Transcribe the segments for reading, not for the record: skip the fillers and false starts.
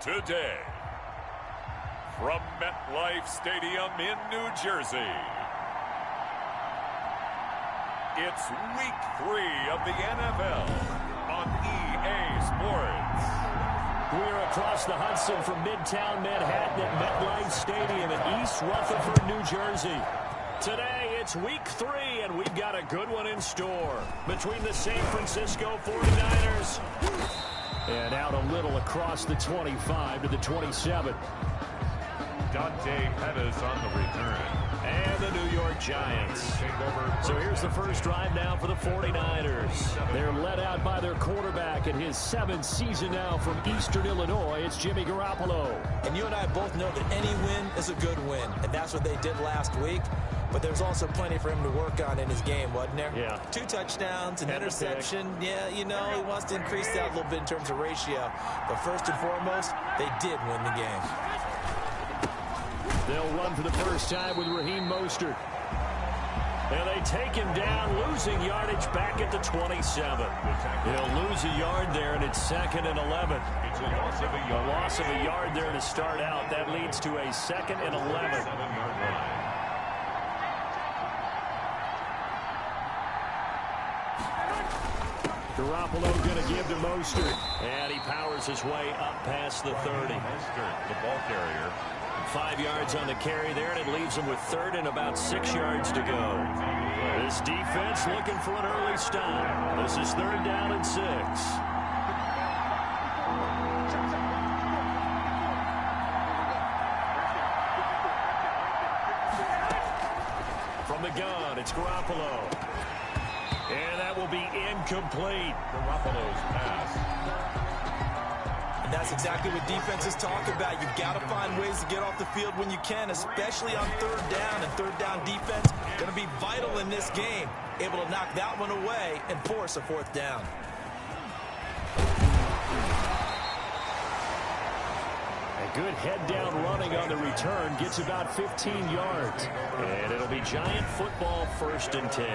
Today, from MetLife Stadium in New Jersey, it's Week 3 of the NFL on EA Sports. We're across the Hudson from Midtown Manhattan at MetLife Stadium in East Rutherford, New Jersey. Today, it's Week 3, and we've got a good one in store between the San Francisco 49ers and out a little across the 25 to the 27. Dante Pettis on the return. And the New York Giants. So here's the first drive now for the 49ers. They're led out by their quarterback in his 7th season now from Eastern Illinois. It's Jimmy Garoppolo. And you and I both know that any win is a good win. And that's what they did last week. But there's also plenty for him to work on in his game, wasn't there? Yeah. 2 touchdowns, an interception. Yeah, you know, he wants to increase that a little bit in terms of ratio. But first and foremost, they did win the game. They'll run for the first time with Raheem Mostert. And they take him down, losing yardage back at the 27. He'll lose a yard there, and it's 2nd and 11. It's a loss of a yard there to start out. That leads to a 2nd and 11. Garoppolo going to give to Mostert. And he powers his way up past the 30. Mostert, the ball carrier. 5 yards on the carry there, and it leaves him with 3rd and about 6 yards to go. This defense looking for an early stop. This is 3rd down and 6. From the gun, it's Garoppolo. And that will be incomplete. Garoppolo's pass. And that's exactly what defenses talk about. You've got to find ways to get off the field when you can, especially on 3rd down. And 3rd down defense going to be vital in this game. Able to knock that one away and force a 4th down. A good head-down running on the return gets about 15 yards. And it'll be Giant football 1st and 10.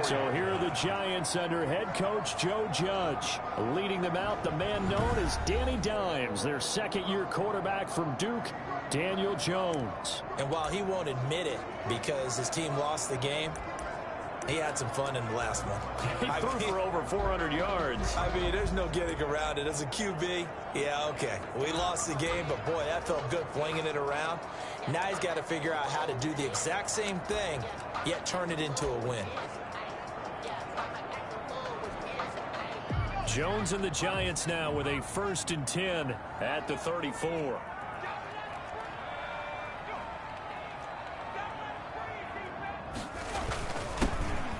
So here are the Giants under head coach Joe Judge. Leading them out, the man known as Danny Dimes, their 2nd-year quarterback from Duke, Daniel Jones. And while he won't admit it because his team lost the game, he had some fun in the last one. He threw for over 400 yards. I mean, there's no getting around it. As a QB, yeah, okay. We lost the game, but boy, that felt good flinging it around. Now he's got to figure out how to do the exact same thing, yet turn it into a win. Jones and the Giants now with a 1st and 10 at the 34.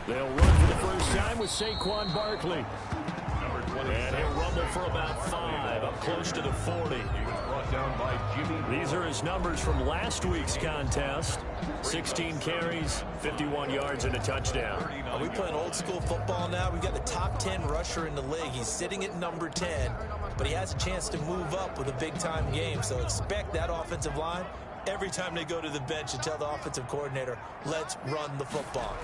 They'll run for the first time with Saquon Barkley. And he'll rumble for about 5, up close to the 40. These are his numbers from last week's contest. 16 carries, 51 yards, and a touchdown. Are we playing old school football now? We've got the top 10 rusher in the league. He's sitting at number 10, but he has a chance to move up with a big-time game. So expect that offensive line every time they go to the bench and tell the offensive coordinator, let's run the football.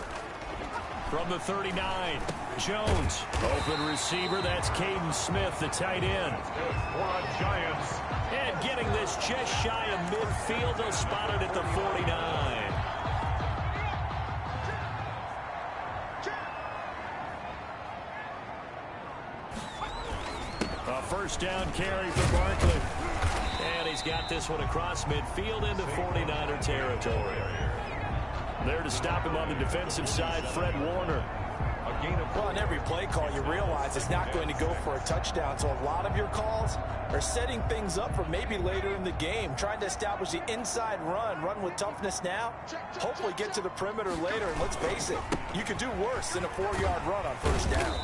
From the 39, Jones, open receiver, that's Caden Smith, the tight end. Giants. And getting this just shy of midfield, they'll spot it at the 49. A 1st down carry for Barkley. And he's got this one across midfield into 49er territory. There to stop him on the defensive side, Fred Warner. Well, on every play call, you realize it's not going to go for a touchdown. So a lot of your calls are setting things up for maybe later in the game, trying to establish the inside run with toughness now, hopefully get to the perimeter later. And let's face it, you could do worse than a 4-yard run on 1st down.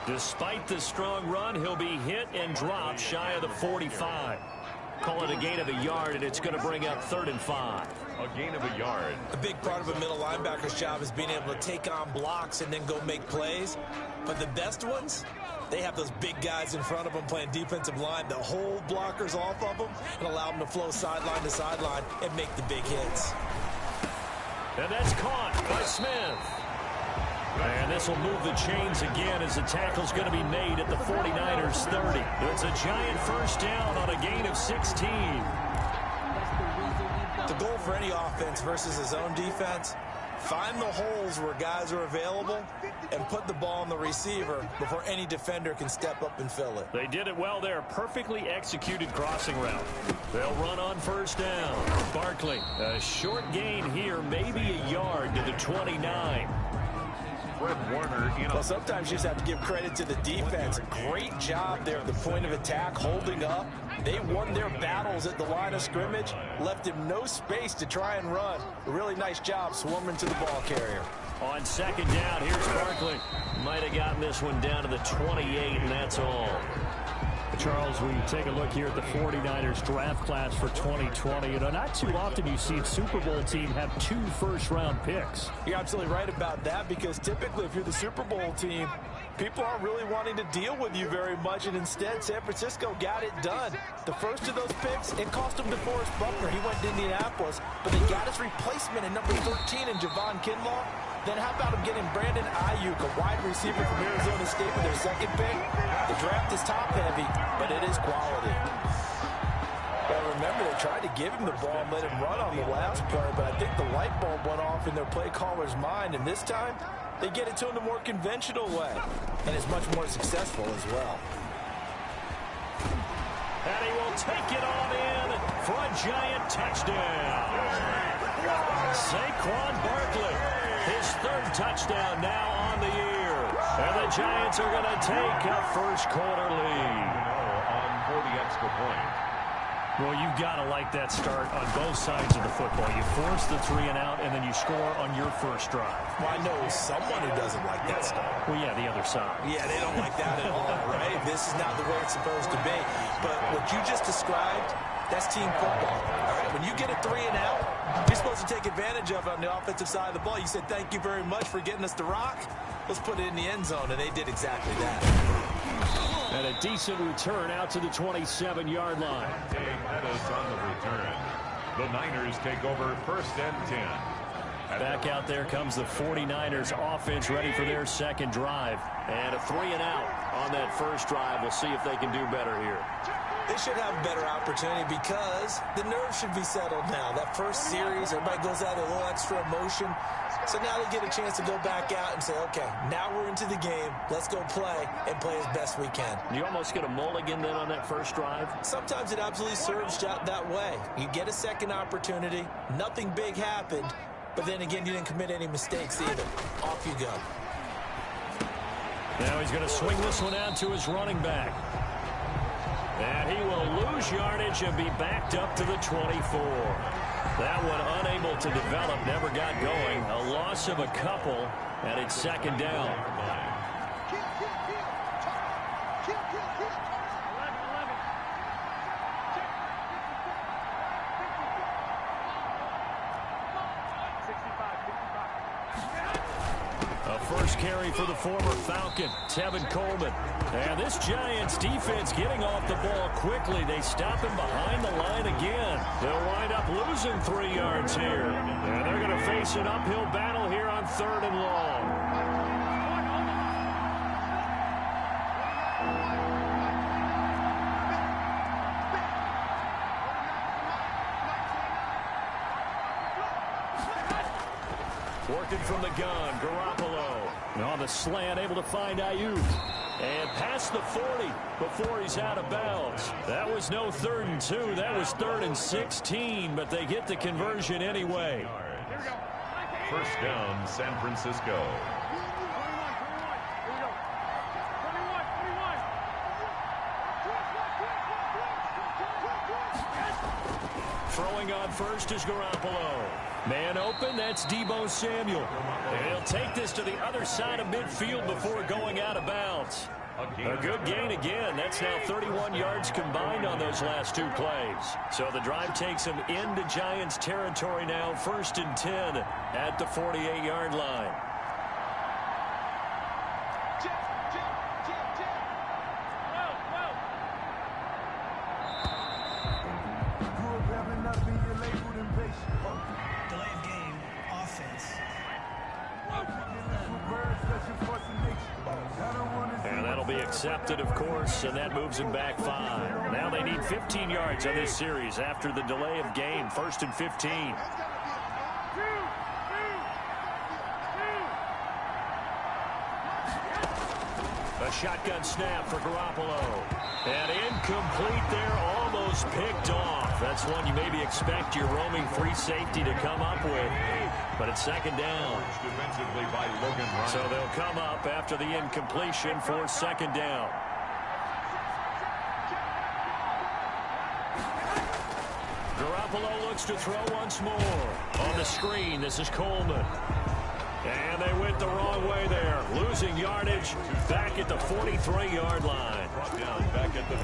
Despite the strong run, he'll be hit and dropped shy of the 45. Call it a gain of a yard, and it's going to bring up 3rd and 5. A gain of a yard. A big part of a middle linebacker's job is being able to take on blocks and then go make plays. But the best ones, they have those big guys in front of them playing defensive line that hold blockers off of them and allow them to flow sideline to sideline and make the big hits. And that's caught by Smith. And this will move the chains again as the tackle's going to be made at the 49ers 30. It's a Giant first down on a gain of 16. The goal for any offense versus his own defense, find the holes where guys are available and put the ball on the receiver before any defender can step up and fill it. They did it well there. Perfectly executed crossing route. They'll run on first down. Barkley, a short gain here, maybe a yard to the 29. Fred Warner, Well, sometimes you just have to give credit to the defense. Great job there at the point of attack, holding up. They won their battles at the line of scrimmage, left him no space to try and run. A really nice job swarming to the ball carrier. On second down, here's Barkley. Might have gotten this one down to the 28, and that's all. Charles, we take a look here at the 49ers draft class for 2020. You know, not too often you see a Super Bowl team have 2 first-round picks. You're absolutely right about that, because typically if you're the Super Bowl team, people aren't really wanting to deal with you very much, and instead San Francisco got it done. The first of those picks, it cost them DeForest Buckner. He went to Indianapolis, but they got his replacement at number 13 in Javon Kinlaw. Then how about them getting Brandon Ayuk, a wide receiver from Arizona State, with their second pick? The draft is top-heavy, but it is quality. Well, remember, they tried to give him the ball and let him run on the last play, but I think the light bulb went off in their play caller's mind, and this time they get it to him the more conventional way, and is much more successful as well. And he will take it on in for a Giant touchdown. Saquon Barkley, his 3rd touchdown now on the year. And the Giants are going to take a first-quarter lead. for the extra point. Well, you've got to like that start on both sides of the football. You force the 3 and out, and then you score on your first drive. Well, I know someone who doesn't like that start. Well, yeah, the other side. Yeah, they don't like that at all, right? This is not the way it's supposed to be. But what you just described, that's team football. All right, when you get a 3 and out, you're supposed to take advantage of it on the offensive side of the ball. You said, thank you very much for getting us the rock. Let's put it in the end zone, and they did exactly that. And a decent return out to the 27-yard line. Dave Pettis on the return. The Niners take over 1st and 10. Back out there comes the 49ers offense, ready for their second drive. And a 3 and out on that first drive. We'll see if they can do better here. They should have a better opportunity because the nerves should be settled now. That first series, everybody goes out with a little extra emotion. So now they get a chance to go back out and say, okay, now we're into the game. Let's go play and play as best we can. You almost get a mulligan then on that first drive? Sometimes it absolutely serves that way. You get a second opportunity. Nothing big happened. But then again, you didn't commit any mistakes either. Off you go. Now he's going to swing this one out to his running back. And he will lose yardage and be backed up to the 24. That one unable to develop, never got going. A loss of a couple, and it's second down. A first carry for the former Falcon, Tevin Coleman. And this Giants defense getting off the ball quickly. They stop him behind the line again. They'll wind up losing 3 yards here. And they're going to face an uphill battle here on 3rd and long. Working from the gun, Garoppolo. On the slant, able to find Ayuk. And past the 40 before he's out of bounds. That was no 3rd and 2. That was 3rd and 16, but they get the conversion anyway. First down, San Francisco. Throwing on first is Garoppolo. Man open, that's Deebo Samuel. And he'll take this to the other side of midfield before going out of bounds. A good gain again. That's now 31 yards combined on those last 2 plays. So the drive takes him into Giants territory now, 1st and 10 at the 48-yard line. Delay of game, offense. And that'll be accepted, of course, and that moves them back 5. Now they need 15 yards on this series after the delay of game. 1st and 15. A shotgun snap for Garoppolo. And incomplete there, almost picked off. That's one you maybe expect your roaming free safety to come up with. But it's 2nd down. So they'll come up after the incompletion for 2nd down. Garoppolo looks to throw once more. On the screen, this is Coleman. And they went the wrong way there. Losing yardage back at the 43-yard line. Now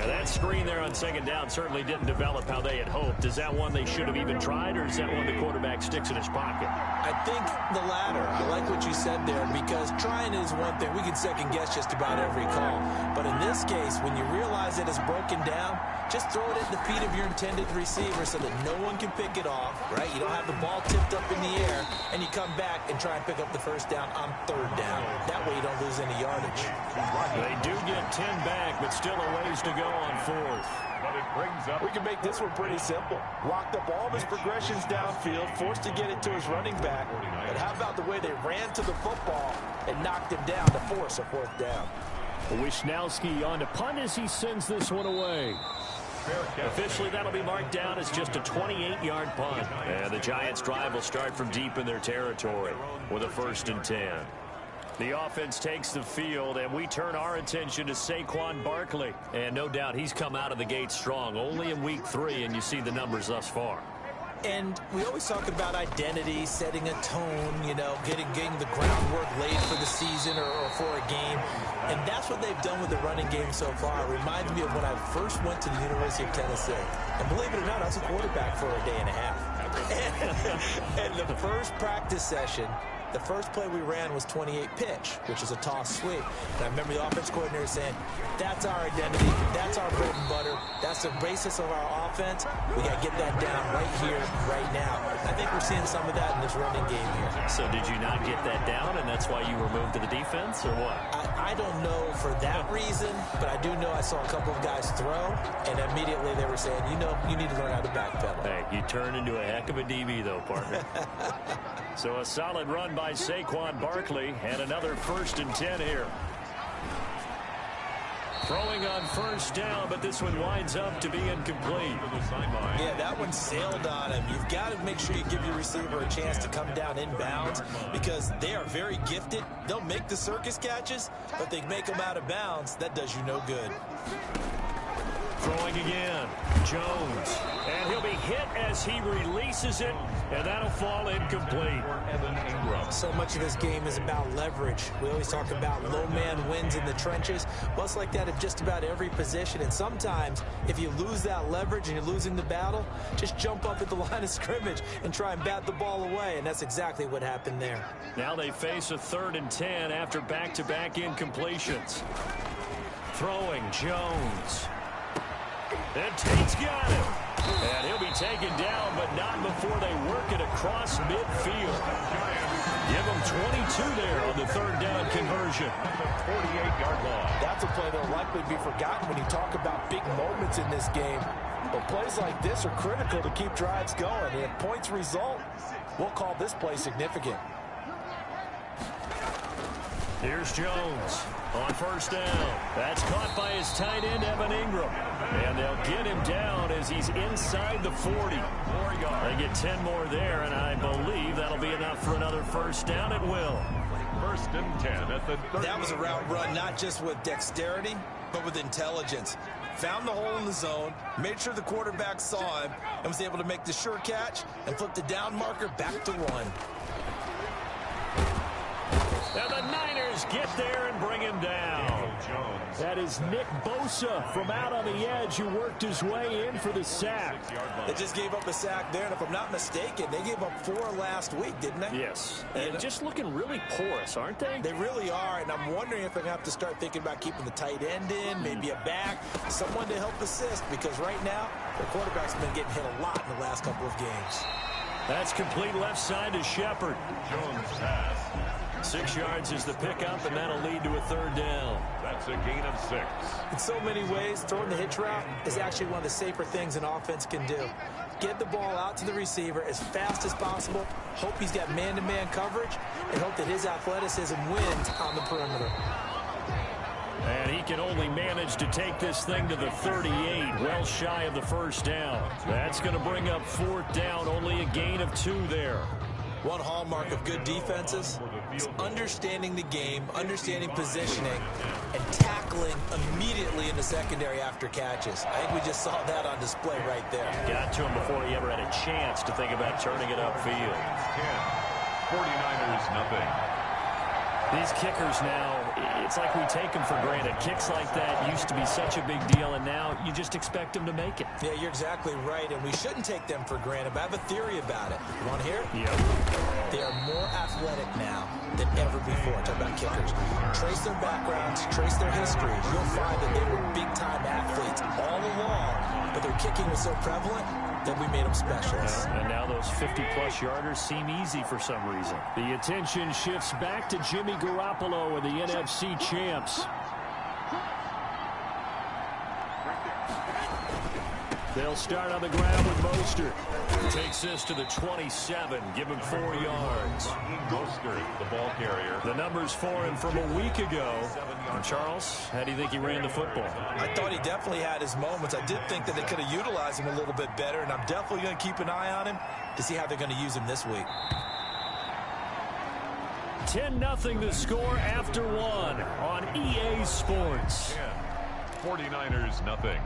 that screen there on 2nd down certainly didn't develop how they had hoped. Is that one they should have even tried, or is that one the quarterback sticks in his pocket? I think the latter. I like what you said there, because trying is one thing. We can second guess just about every call. But in this case, when you realize that it's broken down, just throw it at the feet of your intended receiver so that no one can pick it off, right? You don't have the ball tipped up in the air, and you come back and try and pick up the 1st down on 3rd down. That way you don't lose any yardage. They do get 10 back, but still a ways to go on 4th. But it brings up. We can make this one pretty simple. Locked up all of his progressions downfield, forced to get it to his running back. But how about the way they ran to the football and knocked him down to force a 4th down? Wisnowski on to punt as he sends this one away. Officially, that'll be marked down as just a 28-yard punt. And the Giants' drive will start from deep in their territory with a 1st and 10. The offense takes the field, and we turn our attention to Saquon Barkley. And no doubt he's come out of the gate strong, only in week 3, and you see the numbers thus far. And we always talk about identity, setting a tone, you know, getting the groundwork laid for the season or for a game. And that's what they've done with the running game so far. It reminds me of when I first went to the University of Tennessee. And believe it or not, I was a quarterback for a day and a half. And the first practice session, the first play we ran was 28 pitch, which is a toss sweep. And I remember the offense coordinator saying, that's our identity, that's our bread and butter, that's the basis of our offense. We got to get that down right here, right now. I think we're seeing some of that in this running game here. So did you not get that down, and that's why you were moved to the defense, or what? I don't know for that reason, but I do know I saw a couple of guys throw, and immediately they were saying, you know, you need to learn how to backpedal. Hey, you turned into a heck of a DB, though, partner. So a solid run by Saquon Barkley, and another 1st and 10 here. Throwing on 1st down, but this one winds up to be incomplete. Yeah, that one sailed on him. You've got to make sure you give your receiver a chance to come down inbounds, because they are very gifted. They'll make the circus catches, but they make them out of bounds. That does you no good. Throwing again, Jones, and he'll be hit as he releases it, and that'll fall incomplete. So much of this game is about leverage. We always talk about low man wins in the trenches. Well, it's like that at just about every position, and sometimes if you lose that leverage and you're losing the battle, just jump up at the line of scrimmage and try and bat the ball away, and that's exactly what happened there. Now they face a 3rd and 10 after back-to-back incompletions. Throwing, Jones. And Tate's got him. And he'll be taken down, but not before they work it across midfield. Give him 22 there on the 3rd down conversion. 48-yard line. That's a play that'll likely be forgotten when you talk about big moments in this game. But plays like this are critical to keep drives going. And if points result, we'll call this play significant. Here's Jones on 1st down. That's caught by his tight end, Evan Ingram. And they'll get him down as he's inside the 40. They get 10 more there, and I believe that'll be enough for another 1st down. It will. 1st and 10 at the 30. That was a route run, not just with dexterity, but with intelligence. Found the hole in the zone, made sure the quarterback saw him, and was able to make the sure catch and flip the down marker back to 1. And the Niners get there and bring him down. That is Nick Bosa from out on the edge who worked his way in for the sack. They just gave up a sack there, and if I'm not mistaken, they gave up 4 last week, didn't they? Yes. And just looking really porous, aren't they? They really are, and I'm wondering if they're going to have to start thinking about keeping the tight end in, maybe a back, someone to help assist, because right now, the quarterback's been getting hit a lot in the last couple of games. That's complete left side to Shepard. Jones pass. 6 yards is the pickup, and that'll lead to a third down. That's a gain of 6. In so many ways, throwing the hitch route is actually one of the safer things an offense can do. Get the ball out to the receiver as fast as possible, hope he's got man-to-man coverage, and hope that his athleticism wins on the perimeter. And he can only manage to take this thing to the 38, well shy of the first down. That's going to bring up 4th down, only a gain of 2 there. One hallmark of good defenses is understanding the game, understanding positioning, and tackling immediately in the secondary after catches. I think we just saw that on display right there. Got to him before he ever had a chance to think about turning it upfield. 49ers nothing. These kickers now, it's like we take them for granted. Kicks like that used to be such a big deal, and now you just expect them to make it. Yeah, you're exactly right, and we shouldn't take them for granted, but I have a theory about it. You want to hear it? Yep. They are more athletic now than ever before. Talk about kickers. Trace their backgrounds, trace their history. You'll find that they were big-time athletes all along, but their kicking was so prevalent that we made them specialists. And now those 50-plus yarders seem easy for some reason. The attention shifts back to Jimmy Garoppolo and the NFC champs. They'll start on the ground with Mostert. Takes this to the 27. Give him 4 yards. Mostert, the ball carrier. The numbers for him from a week ago. And Charles, how do you think he ran the football? I thought he definitely had his moments. I did think that they could have utilized him a little bit better, and I'm definitely going to keep an eye on him to see how they're going to use him this week. 10-0 the score after 1 on EA Sports. 49ers nothing.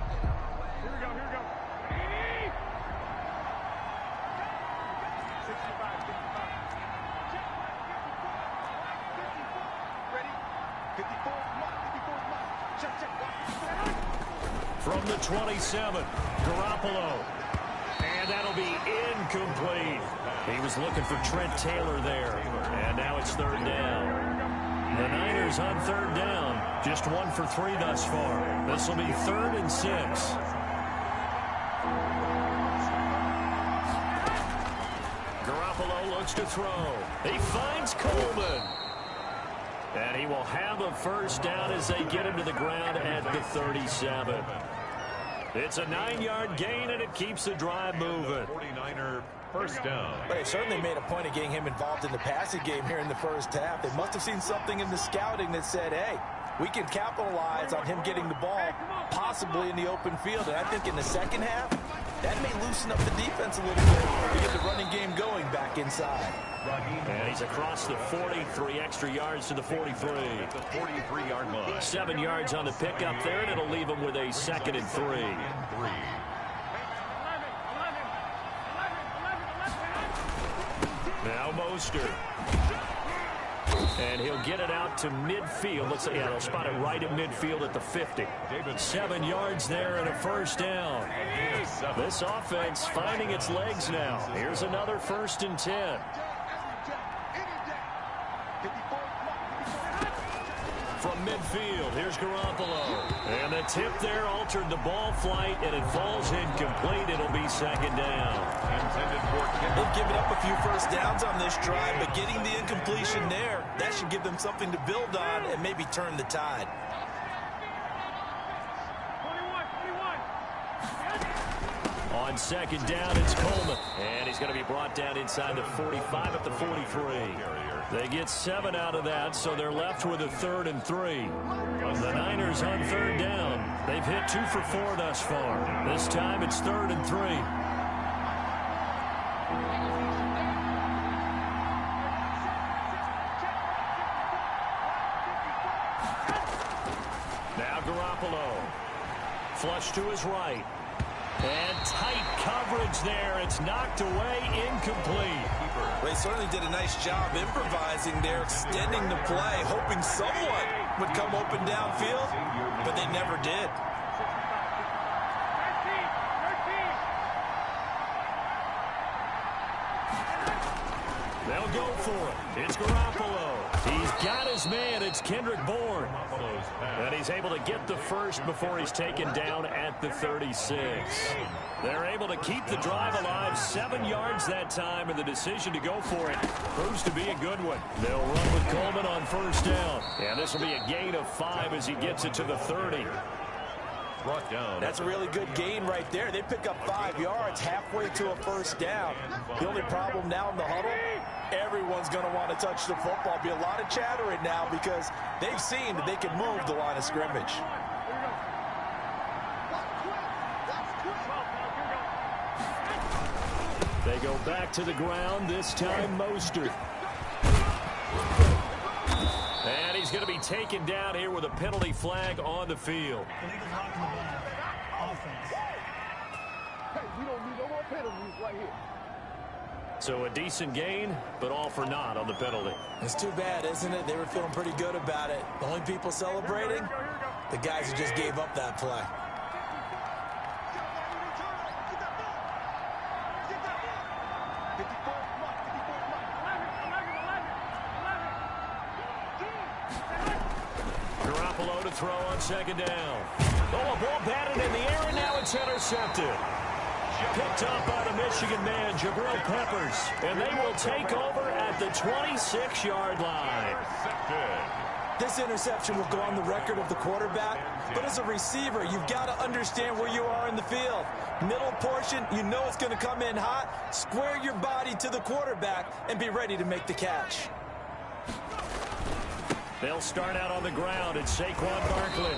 From the 27, Garoppolo. And that'll be incomplete. He was looking for Trent Taylor there. And now it's 3rd down. The Niners on 3rd down. Just 1 for 3 thus far. This will be 3rd and 6. Garoppolo looks to throw. He finds Coleman. And he will have a first down as they get him to the ground at the 37. It's a 9-yard gain, and it keeps the drive moving. 49er first down. But they certainly made a point of getting him involved in the passing game here in the first half. They must have seen something in the scouting that said, hey, we can capitalize on him getting the ball possibly in the open field. And I think in the second half, that may loosen up the defense a little bit to get the running game going back inside. And he's across the 43 extra yards to the 43. The 43-yard line. 7 yards on the pickup there, and it'll leave him with a 2nd and 3. Now Mostert. And he'll get it out to midfield. Looks like, yeah, they'll spot it right at midfield at the 50. 7 yards there and a first down. This offense finding its legs now. Here's another 1st and 10. From midfield, here's Garoppolo. And the tip there altered the ball flight, and it falls incomplete. It'll be 2nd down. They've given up a few first downs on this drive, but getting the incompletion there, that should give them something to build on and maybe turn the tide. On 2nd down, it's Coleman. And he's going to be brought down inside the 45 at the 43. They get 7 out of that, so they're left with a 3rd and 3. The Niners on 3rd down. They've hit 2 for 4 thus far. This time it's 3rd and 3. Now Garoppolo. Flush to his right. And tight coverage there. It's knocked away, incomplete. They certainly did a nice job improvising there, extending the play, hoping someone would come open downfield, but they never did. They'll go for it. It's Garoppolo. He's got his man. It's Kendrick Bourne. And he's able to get the first before he's taken down at the 36. They're able to keep the drive alive, 7 yards that time, and the decision to go for it proves to be a good one. They'll run with Coleman on first down. And this will be a gain of 5 as he gets it to the 30. Brought down. That's a really good gain right there. They pick up 5 yards halfway to a first down. The only problem now in the huddle, everyone's going to want to touch the football. Be a lot of chattering now because they've seen that they can move the line of scrimmage. They go back to the ground, this time Mostert. And he's going to be taken down here with a penalty flag on the field. So a decent gain, but all for naught on the penalty. It's too bad, isn't it? They were feeling pretty good about it. The only people celebrating, the guys who just gave up that play. Garoppolo to throw on second down. Oh, a ball batted in the air, and now it's intercepted. Picked up by the Michigan man, Jabril Peppers. And they will take over at the 26-yard line. This interception will go on the record of the quarterback, but as a receiver, you've got to understand where you are in the field. Middle portion, you know it's going to come in hot. Square your body to the quarterback and be ready to make the catch. They'll start out on the ground. It's Saquon Barkley.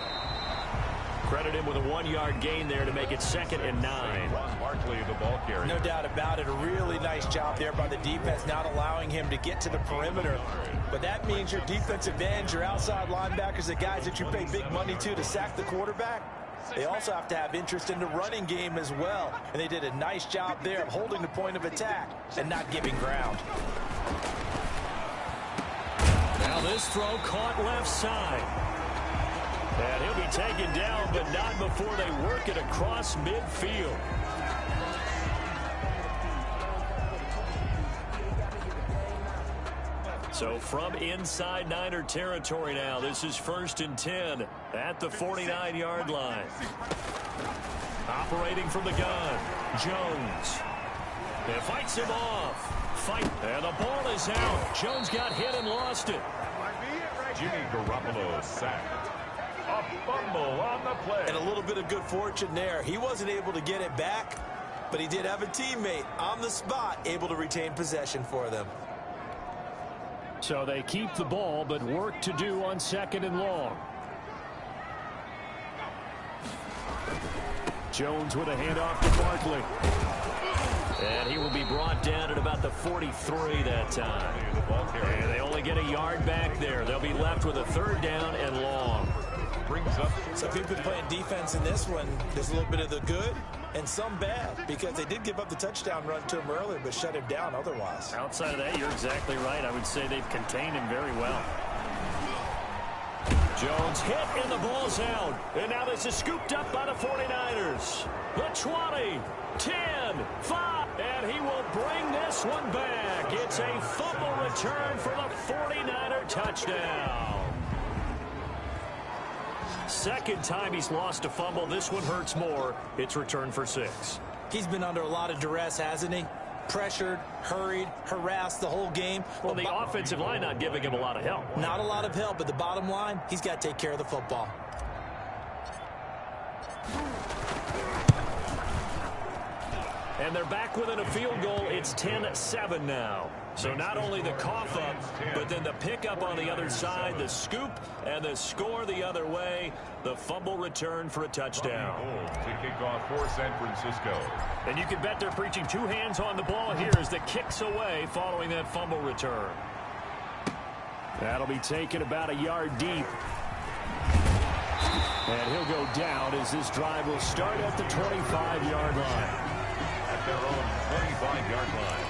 Credit him with a 1-yard gain there to make it 2nd and 9. Barkley, the ball carrier. No doubt about it. A really nice job there by the defense, not allowing him to get to the perimeter. But that means your defensive ends, your outside linebackers, the guys that you pay big money to sack the quarterback, they also have to have interest in the running game as well. And they did a nice job there of holding the point of attack and not giving ground. Now this throw caught left side. And he'll be taken down, but not before they work it across midfield. So from inside Niner territory now, this is 1st and 10 at the 49-yard line. Operating from the gun, Jones. It fights him off. And the ball is out. Jones got hit and lost it. Jimmy Garoppolo sacked. A fumble on the play. And a little bit of good fortune there. He wasn't able to get it back, but he did have a teammate on the spot able to retain possession for them. So they keep the ball, but work to do on 2nd and long. Jones with a handoff to Barkley. And he will be brought down at about the 43 that time. And they only get a yard back there. They'll be left with a 3rd down and long. So if you've been playing defense in this one, there's a little bit of the good and some bad, because they did give up the touchdown run to him earlier, but shut him down otherwise. Outside of that, you're exactly right. I would say they've contained him very well. Jones hit and the ball's out. And now this is scooped up by the 49ers. The 20, 10, 5, and he will bring this one back. It's a fumble return for the 49er touchdown. 2nd time he's lost a fumble. This one hurts more. It's returned for 6. He's been under a lot of duress, hasn't he? Pressured, hurried, harassed the whole game. Well, the offensive line not giving him a lot of help. Not a lot of help, but the bottom line, he's got to take care of the football. And they're back within a field goal. It's 10-7 now. So not only the cough up, but then the pickup on the other side, the scoop, and the score the other way. The fumble return for a touchdown. To kick off for San Francisco. And you can bet they're preaching 2 hands on the ball here as the kicks away following that fumble return. That'll be taken about a yard deep. And he'll go down as this drive will start at the 25-yard line. At their own 25-yard line.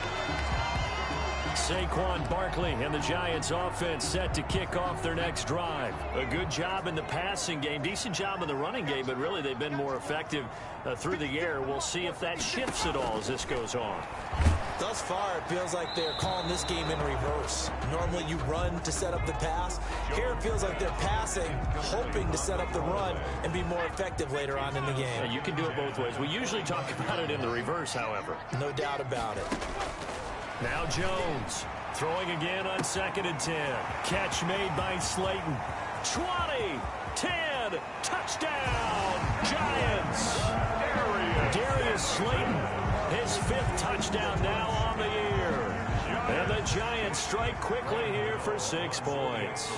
Saquon Barkley and the Giants offense set to kick off their next drive. A good job in the passing game, decent job in the running game, but really they've been more effective through the air. We'll see if that shifts at all as this goes on. Thus far, it feels like they're calling this game in reverse. Normally you run to set up the pass. Here it feels like they're passing, hoping to set up the run and be more effective later on in the game. Yeah, you can do it both ways. We usually talk about it in the reverse, however. No doubt about it. Now Jones throwing again on 2nd and 10. Catch made by Slayton. 20, 10, touchdown, Giants. Darius Slayton, his 5th touchdown now on the year. And the Giants strike quickly here for 6 points.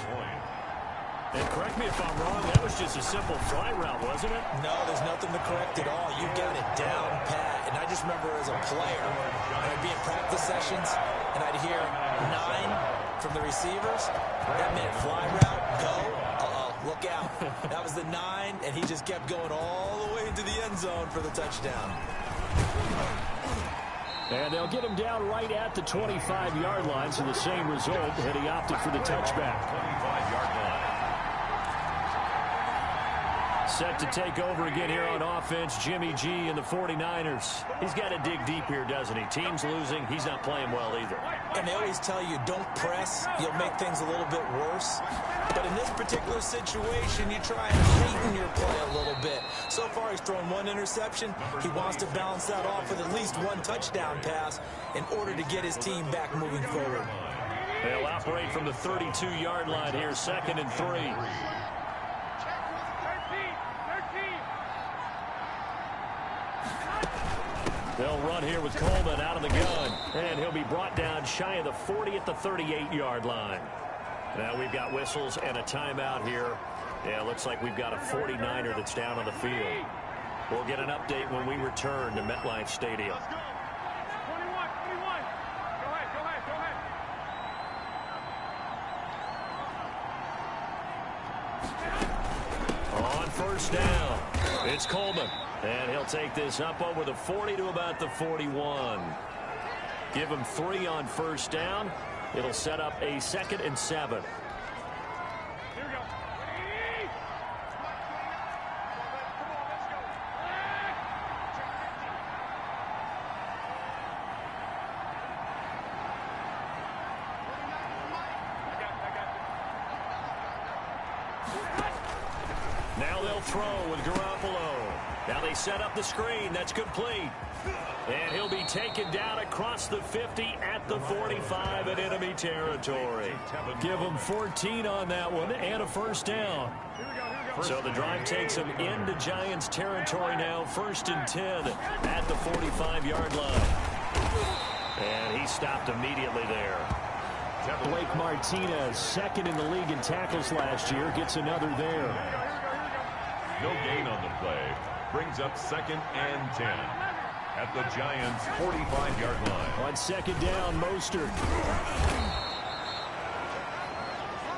And correct me if I'm wrong, that was just a simple fly route, wasn't it? No, there's nothing to correct at all. You got it down pat. And I just remember as a player, I'd be in practice sessions, and I'd hear 9 from the receivers. That meant fly route, go. Look out. That was the 9, and he just kept going all the way into the end zone for the touchdown. And they'll get him down right at the 25-yard line, so the same result, and he opted for the touchback. 25-yard line. Set to take over again here on offense, Jimmy G and the 49ers. He's got to dig deep here, doesn't he? Team's losing. He's not playing well either. And they always tell you, don't press. You'll make things a little bit worse. But in this particular situation, you try and heighten your play a little bit. So far, he's thrown 1 interception. He wants to balance that off with at least 1 touchdown pass in order to get his team back moving forward. They'll operate from the 32-yard line here, 2nd and 3. They'll run here with Coleman out of the gun. And he'll be brought down shy of the 40 at the 38-yard line. Now we've got whistles and a timeout here. Yeah, looks like we've got a 49er that's down on the field. We'll get an update when we return to MetLife Stadium. On first down, it's Coleman. And he'll take this up over the 40 to about the 41. Give him 3 on first down. It'll set up a 2nd and 7. Now they'll throw with Garoppolo. Now they set up the screen. That's complete. And he'll be taken down across the 50 at the 45 in enemy territory. Give him 14 on that one and a first down. So the drive takes him into Giants territory now. 1st and 10 at the 45-yard line. And he stopped immediately there. Blake Martinez, 2nd in the league in tackles last year, gets another there. No gain on the play. Brings up 2nd and 10 at the Giants' 45-yard line. On 2nd down, Mostert.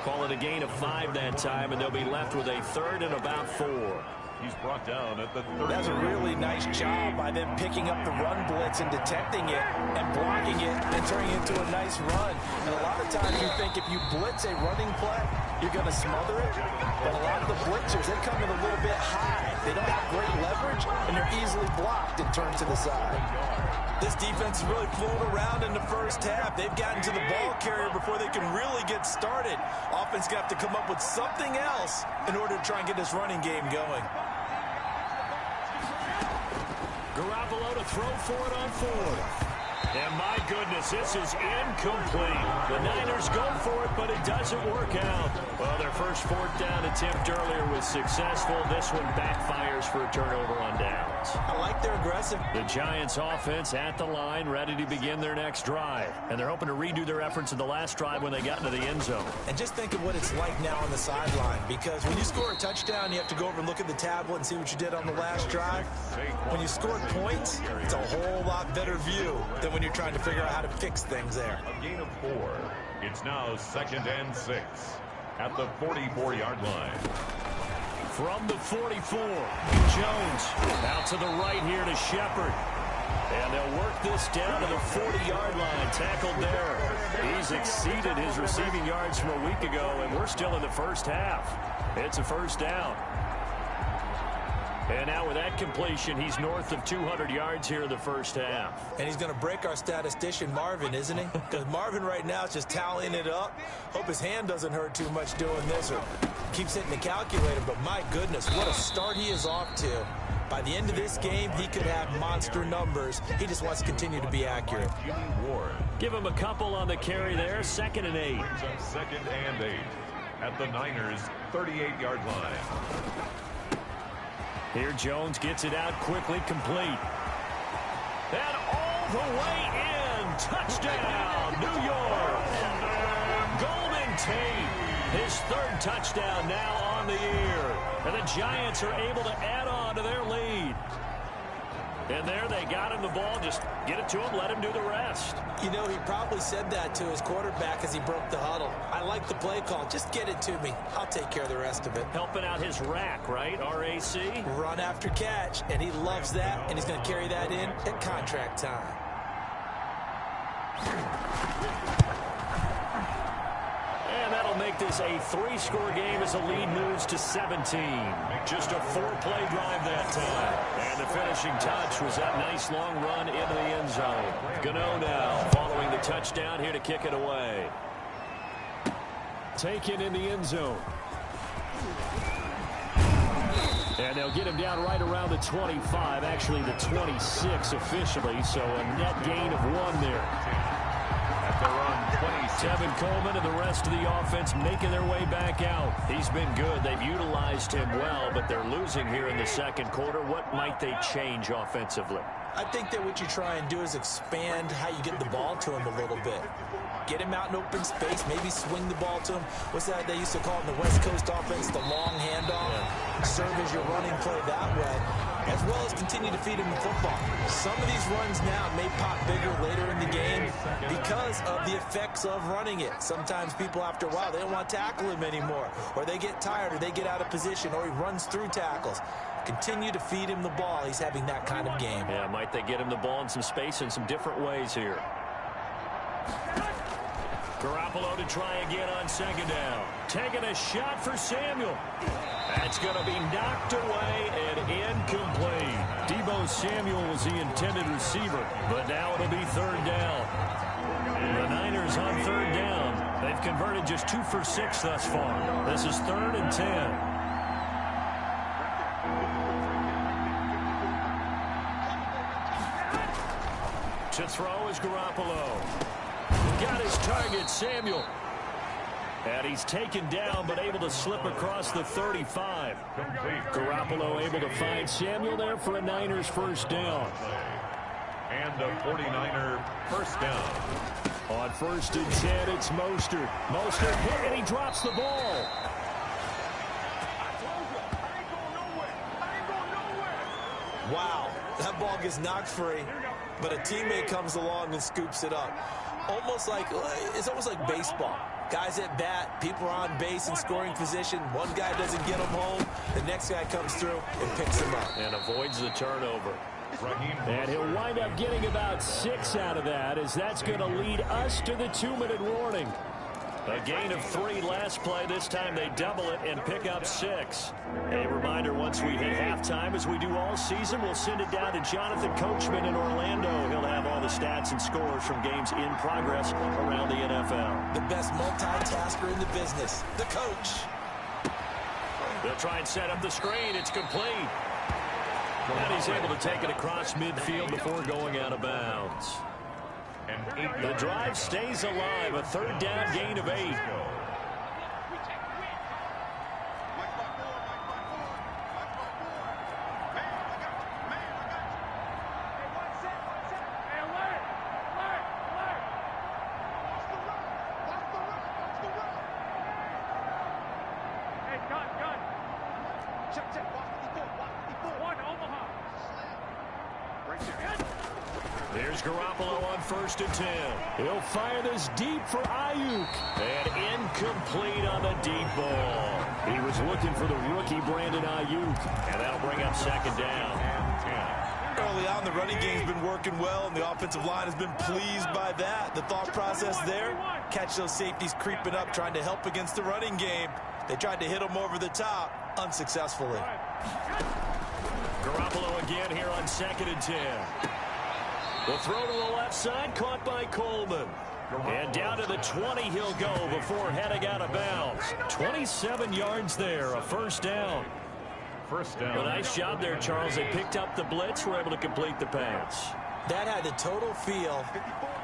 Call it a gain of 5 that time, and they'll be left with a 3rd and about 4. He's brought down at the 30. That's a really nice job by them picking up the run blitz and detecting it and blocking it and turning it into a nice run. And a lot of times you think if you blitz a running play, you're going to smother it. But a lot of the blitzers, they come in a little bit high. They don't have great leverage, and they're easily blocked and turned to the side. This defense has really flown around in the first half. They've gotten to the ball carrier before they can really get started. Offense got to come up with something else in order to try and get this running game going. Garoppolo to throw for it on 4th. And my goodness, this is incomplete. The Niners go for it, but it doesn't work out. Well, their first 4th down attempt earlier was successful. This one backfires for a turnover on downs. I like their aggressive. The Giants offense at the line, ready to begin their next drive. And they're hoping to redo their efforts in the last drive when they got into the end zone. And just think of what it's like now on the sideline, because when you score a touchdown, you have to go over and look at the tablet and see what you did on the last drive. When you score points, it's a whole lot better view than when you're trying to figure out how to fix things there. A gain of 4. It's now 2nd and 6 at the 44-yard line. From the 44, Jones out to the right here to Shepard. And they'll work this down to the 40-yard line. Tackled there. He's exceeded his receiving yards from a week ago, and we're still in the first half. It's a first down. And now with that completion, he's north of 200 yards here in the first half. And he's going to break our statistician, Marvin, isn't he? Because Marvin right now is just tallying it up. Hope his hand doesn't hurt too much doing this or keeps hitting the calculator. But my goodness, what a start he is off to. By the end of this game, he could have monster numbers. He just wants to continue to be accurate. Give him a couple on the carry there. 2nd and 8. Brings up 2nd and 8 at the Niners' 38-yard line. Here Jones gets it out quickly, complete. And all the way in. Touchdown, New York. Golden Tate, his 3rd touchdown now on the year. And the Giants are able to add on to their lead. And there they got him the ball. Just get it to him, let him do the rest. You know, he probably said that to his quarterback as he broke the huddle. I like the play call. Just get it to me. I'll take care of the rest of it. Helping out his rack, right? R-A-C? Run after catch. And he loves that. And he's going to carry that in at contract time. And that'll make this a 3-score game as the lead moves to 17. Just a 4-play drive that time. And the finishing touch was that nice long run into the end zone. Gano now following the touchdown here to kick it away. Taken in the end zone. And they'll get him down right around the 25, actually the 26 officially, so a net gain of 1 there. At the run, 26. Tevin Coleman and the rest of the offense making their way back out. He's been good. They've utilized him well, but they're losing here in the 2nd quarter. What might they change offensively? I think that what you try and do is expand how you get the ball to him a little bit. Get him out in open space, maybe swing the ball to him. What's that they used to call in the West Coast offense, the long handoff? Yeah. Serve as your running play that way, as well as continue to feed him the football. Some of these runs now may pop bigger later in the game because of the effects of running it. Sometimes people, after a while, they don't want to tackle him anymore, or they get tired, or they get out of position, or he runs through tackles. Continue to feed him the ball. He's having that kind of game. Yeah, might they get him the ball in some space in some different ways here. Garoppolo to try again on 2nd down. Taking a shot for Samuel. That's going to be knocked away and incomplete. Deebo Samuel was the intended receiver, but now it'll be 3rd down. The Niners on 3rd down. They've converted just 2 for 6 thus far. This is 3rd and 10. To throw is Garoppolo. Got his target, Samuel. And he's taken down, but able to slip across the 35. Garoppolo able to find Samuel there for a Niners 1st down. And a 49er 1st down. On 1st and 10, it's Mostert. Mostert hit, and he drops the ball. Wow, that ball gets knocked free, but a teammate comes along and scoops it up. It's almost like baseball. Guys at bat, people are on base in scoring position. One guy doesn't get him home. The next guy comes through and picks him up. And avoids the turnover. And he'll wind up getting about 6 out of that, as that's going to lead us to the 2-minute warning. A gain of 3 last play. This time they double it and pick up 6. A reminder, once we hit halftime, as we do all season, we'll send it down to Jonathan Coachman in Orlando. He'll have all the stats and scores from games in progress around the NFL. The best multitasker in the business, the coach. They'll try and set up the screen. It's complete. And he's able to take it across midfield before going out of bounds. The drive stays alive. A 3rd down gain of 8. There's Garoppolo on 1st and 10. He'll fire this deep for Ayuk. And incomplete on the deep ball. He was looking for the rookie Brandon Ayuk. And that'll bring up 2nd down. Early on, the running game's been working well, and the offensive line has been pleased by that. The thought process there, catch those safeties creeping up, trying to help against the running game. They tried to hit them over the top, unsuccessfully. Garoppolo again here on 2nd and 10. The throw to the left side, caught by Coleman. And down to the 20 he'll go before heading out of bounds. 27 yards there, a first down. First down. Well, nice job there, Charles. They picked up the blitz, were able to complete the pass. That had the total feel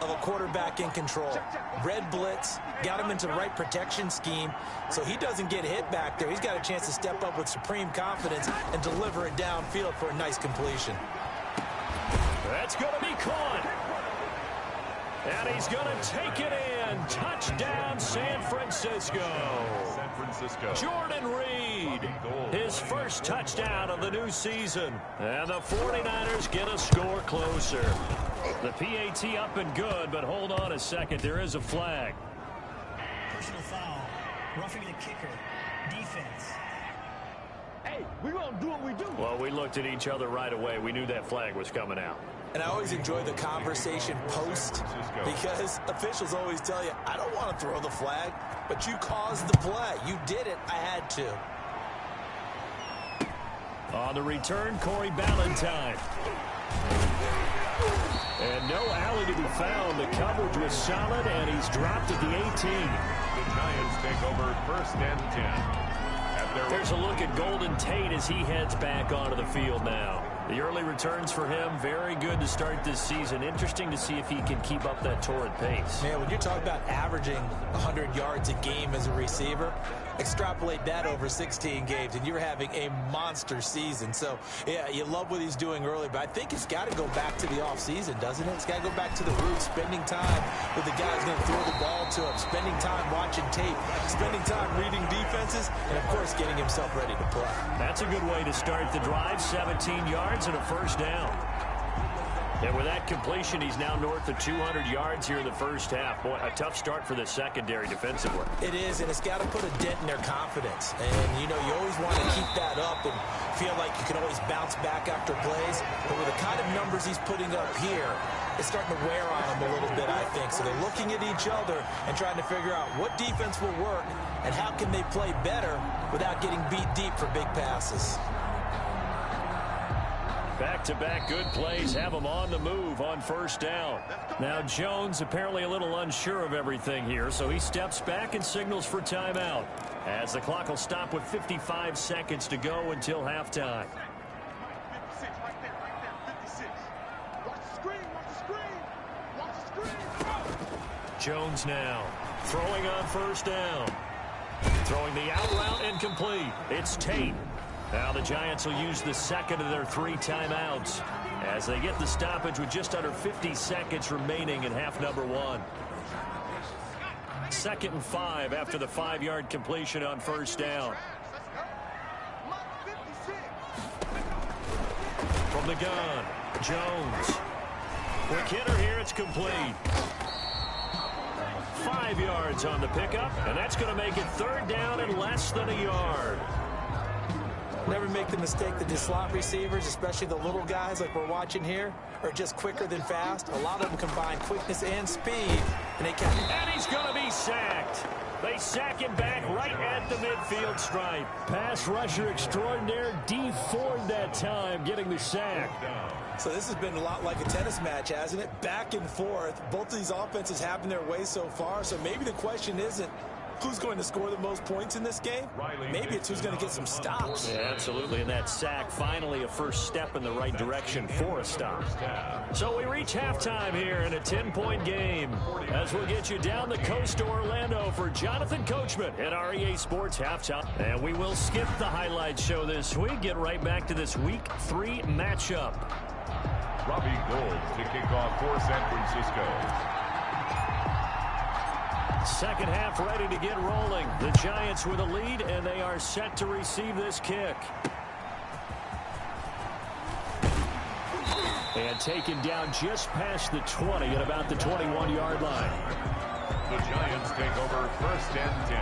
of a quarterback in control. Red blitz, got him into the right protection scheme, so he doesn't get hit back there. He's got a chance to step up with supreme confidence and deliver it downfield for a nice completion. That's going to be caught. And he's going to take it in. Touchdown, San Francisco. San Francisco. Jordan Reed, his first touchdown of the new season. And the 49ers get a score closer. The PAT up and good, but hold on a second. There is a flag. Personal foul. Roughing the kicker. Defense. Hey, we gonna do what we do. Well, we looked at each other right away. We knew that flag was coming out. And I always enjoy the conversation post because officials always tell you, I don't want to throw the flag, but you caused the play. You did it. I had to. On the return, Corey Ballantyne. And no alley to be found. The coverage was solid, and he's dropped at the 18. The Giants take over 1st and 10. There's a look at Golden Tate as he heads back onto the field now. The early returns for him, very good to start this season. Interesting to see if he can keep up that torrid pace. Man, when you talk about averaging 100 yards a game as a receiver, extrapolate that over 16 games, and you're having a monster season. So, yeah, you love what he's doing early, but I think it's got to go back to the offseason, doesn't it? It's got to go back to the roots, spending time with the guy who's going to throw the ball to him, spending time watching tape, spending time reading defenses, and, of course, getting himself ready to play. That's a good way to start the drive, 17 yards and a first down. And with that completion, he's now north of 200 yards here in the first half. Boy, a tough start for the secondary defensively. It is, and it's got to put a dent in their confidence. And, you know, you always want to keep that up and feel like you can always bounce back after plays. But with the kind of numbers he's putting up here, it's starting to wear on them a little bit, I think. So they're looking at each other and trying to figure out what defense will work and how can they play better without getting beat deep for big passes. Back-to-back good plays have him on the move on first down. Now Jones apparently a little unsure of everything here, so he steps back and signals for timeout as the clock will stop with 55 seconds to go until halftime. 56, right there, 56. Watch the screen, watch the screen, watch the screen. Jones now throwing on first down. Throwing the out route incomplete. It's Tate. Now the Giants will use the second of their 3 timeouts as they get the stoppage with just under 50 seconds remaining in half number 1. 2nd and 5 after the 5-yard completion on first down. From the gun, Jones. Quick hitter here, it's complete. 5 yards on the pickup, and that's going to make it 3rd down and less than a yard. Never make the mistake that the slot receivers, especially the little guys like we're watching here, are just quicker than fast. A lot of them combine quickness and speed, and they can. And he's going to be sacked. They sack him back right at the midfield stripe. Pass rusher extraordinaire, D Ford that time, getting the sack. So this has been a lot like a tennis match, hasn't it? Back and forth. Both of these offenses having their way so far, so maybe the question isn't who's going to score the most points in this game. Maybe it's who's going to get some stops. Yeah, absolutely, and that sack finally a first step in the right direction for a stop. So we reach halftime here in a 10-point game as we'll get you down the coast to Orlando for Jonathan Coachman at our EA Sports Halftime. And we will skip the highlights show this week, get right back to this Week 3 matchup. Robbie Gould to kick off for San Francisco. Second half ready to get rolling. The Giants with a lead, and they are set to receive this kick. And taken down just past the 20 at about the 21-yard line. The Giants take over 1st and 10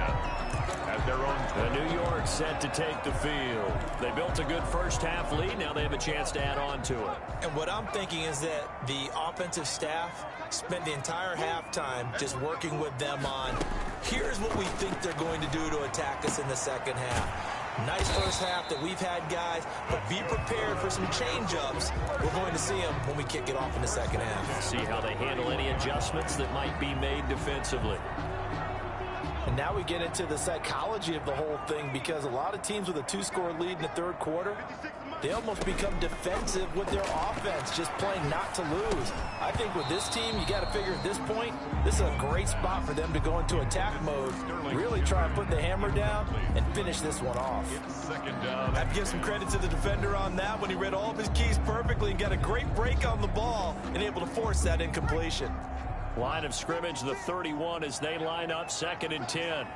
at their own 20. The New York set to take the field. They built a good first half lead. Now they have a chance to add on to it. And what I'm thinking is that the offensive staff spent the entire halftime just working with them on, here's what we think they're going to do to attack us in the second half. Nice first half that we've had, guys, but be prepared for some change-ups. We're going to see them when we kick it off in the second half. See how they handle any adjustments that might be made defensively. And now we get into the psychology of the whole thing, because a lot of teams with a 2-score lead in the third quarter, they almost become defensive with their offense, just playing not to lose. I think with this team, you got to figure at this point, this is a great spot for them to go into attack mode, really try and put the hammer down and finish this one off. I have to give some credit to the defender on that when he read all of his keys perfectly and got a great break on the ball and able to force that incompletion. Line of scrimmage, the 31 as they line up, 2nd and 10.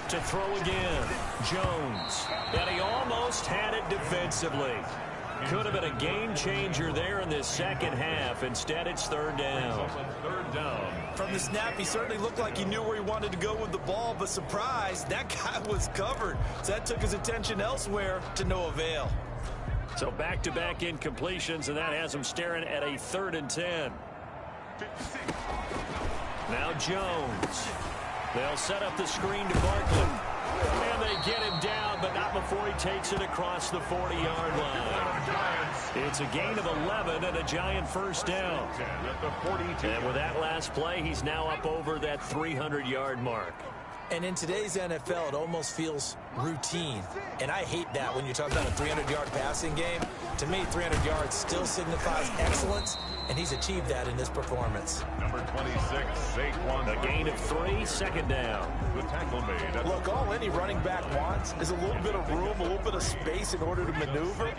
To throw again, Jones. And he almost had it defensively. Could have been a game changer there in this second half. Instead, it's 3rd down. From the snap, he certainly looked like he knew where he wanted to go with the ball, but surprise, that guy was covered. So that took his attention elsewhere to no avail. So back-to-back incompletions, and that has him staring at a 3rd and 10. Now Jones. They'll set up the screen to Barkley. And they get him down, but not before he takes it across the 40-yard line. It's a gain of 11 and a Giant first down. And with that last play, he's now up over that 300-yard mark. And in today's NFL, it almost feels routine. And I hate that when you're talking about a 300-yard passing game. To me, 300 yards still signifies excellence, and he's achieved that in this performance. Number 26, Saquon. A gain of 3, 2nd down. The tackle made. Look, all any running back wants is a little bit of room, a little bit of space in order to maneuver.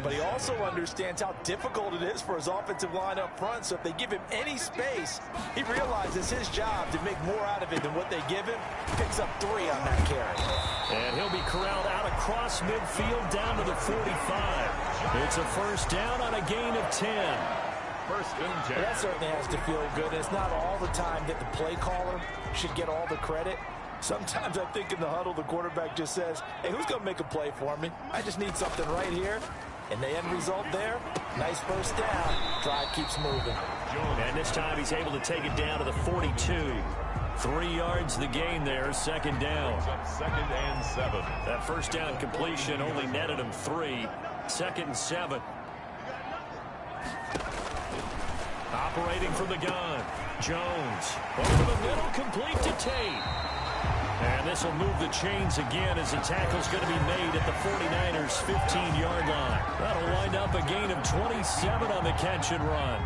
But he also understands how difficult it is for his offensive line up front. So if they give him any space, he realizes his job to make more out of it than what they give him. Picks up 3 on that carry. And he'll be corralled out across midfield down to the 45. It's a first down on a gain of 10. First and 10. Well, that certainly has to feel good. It's not all the time that the play caller should get all the credit. Sometimes I think in the huddle, the quarterback just says, hey, who's going to make a play for me? I just need something right here. And the end result there, nice first down. Drive keeps moving. And this time he's able to take it down to the 42. 3 yards the gain there, 2nd down. 2nd and 7. That first down completion only netted him 3. 2nd and 7. Operating from the gun. Jones. Over the middle, complete to Tate. And this will move the chains again as the tackle's going to be made at the 49ers' 15-yard line. That'll wind up a gain of 27 on the catch and run.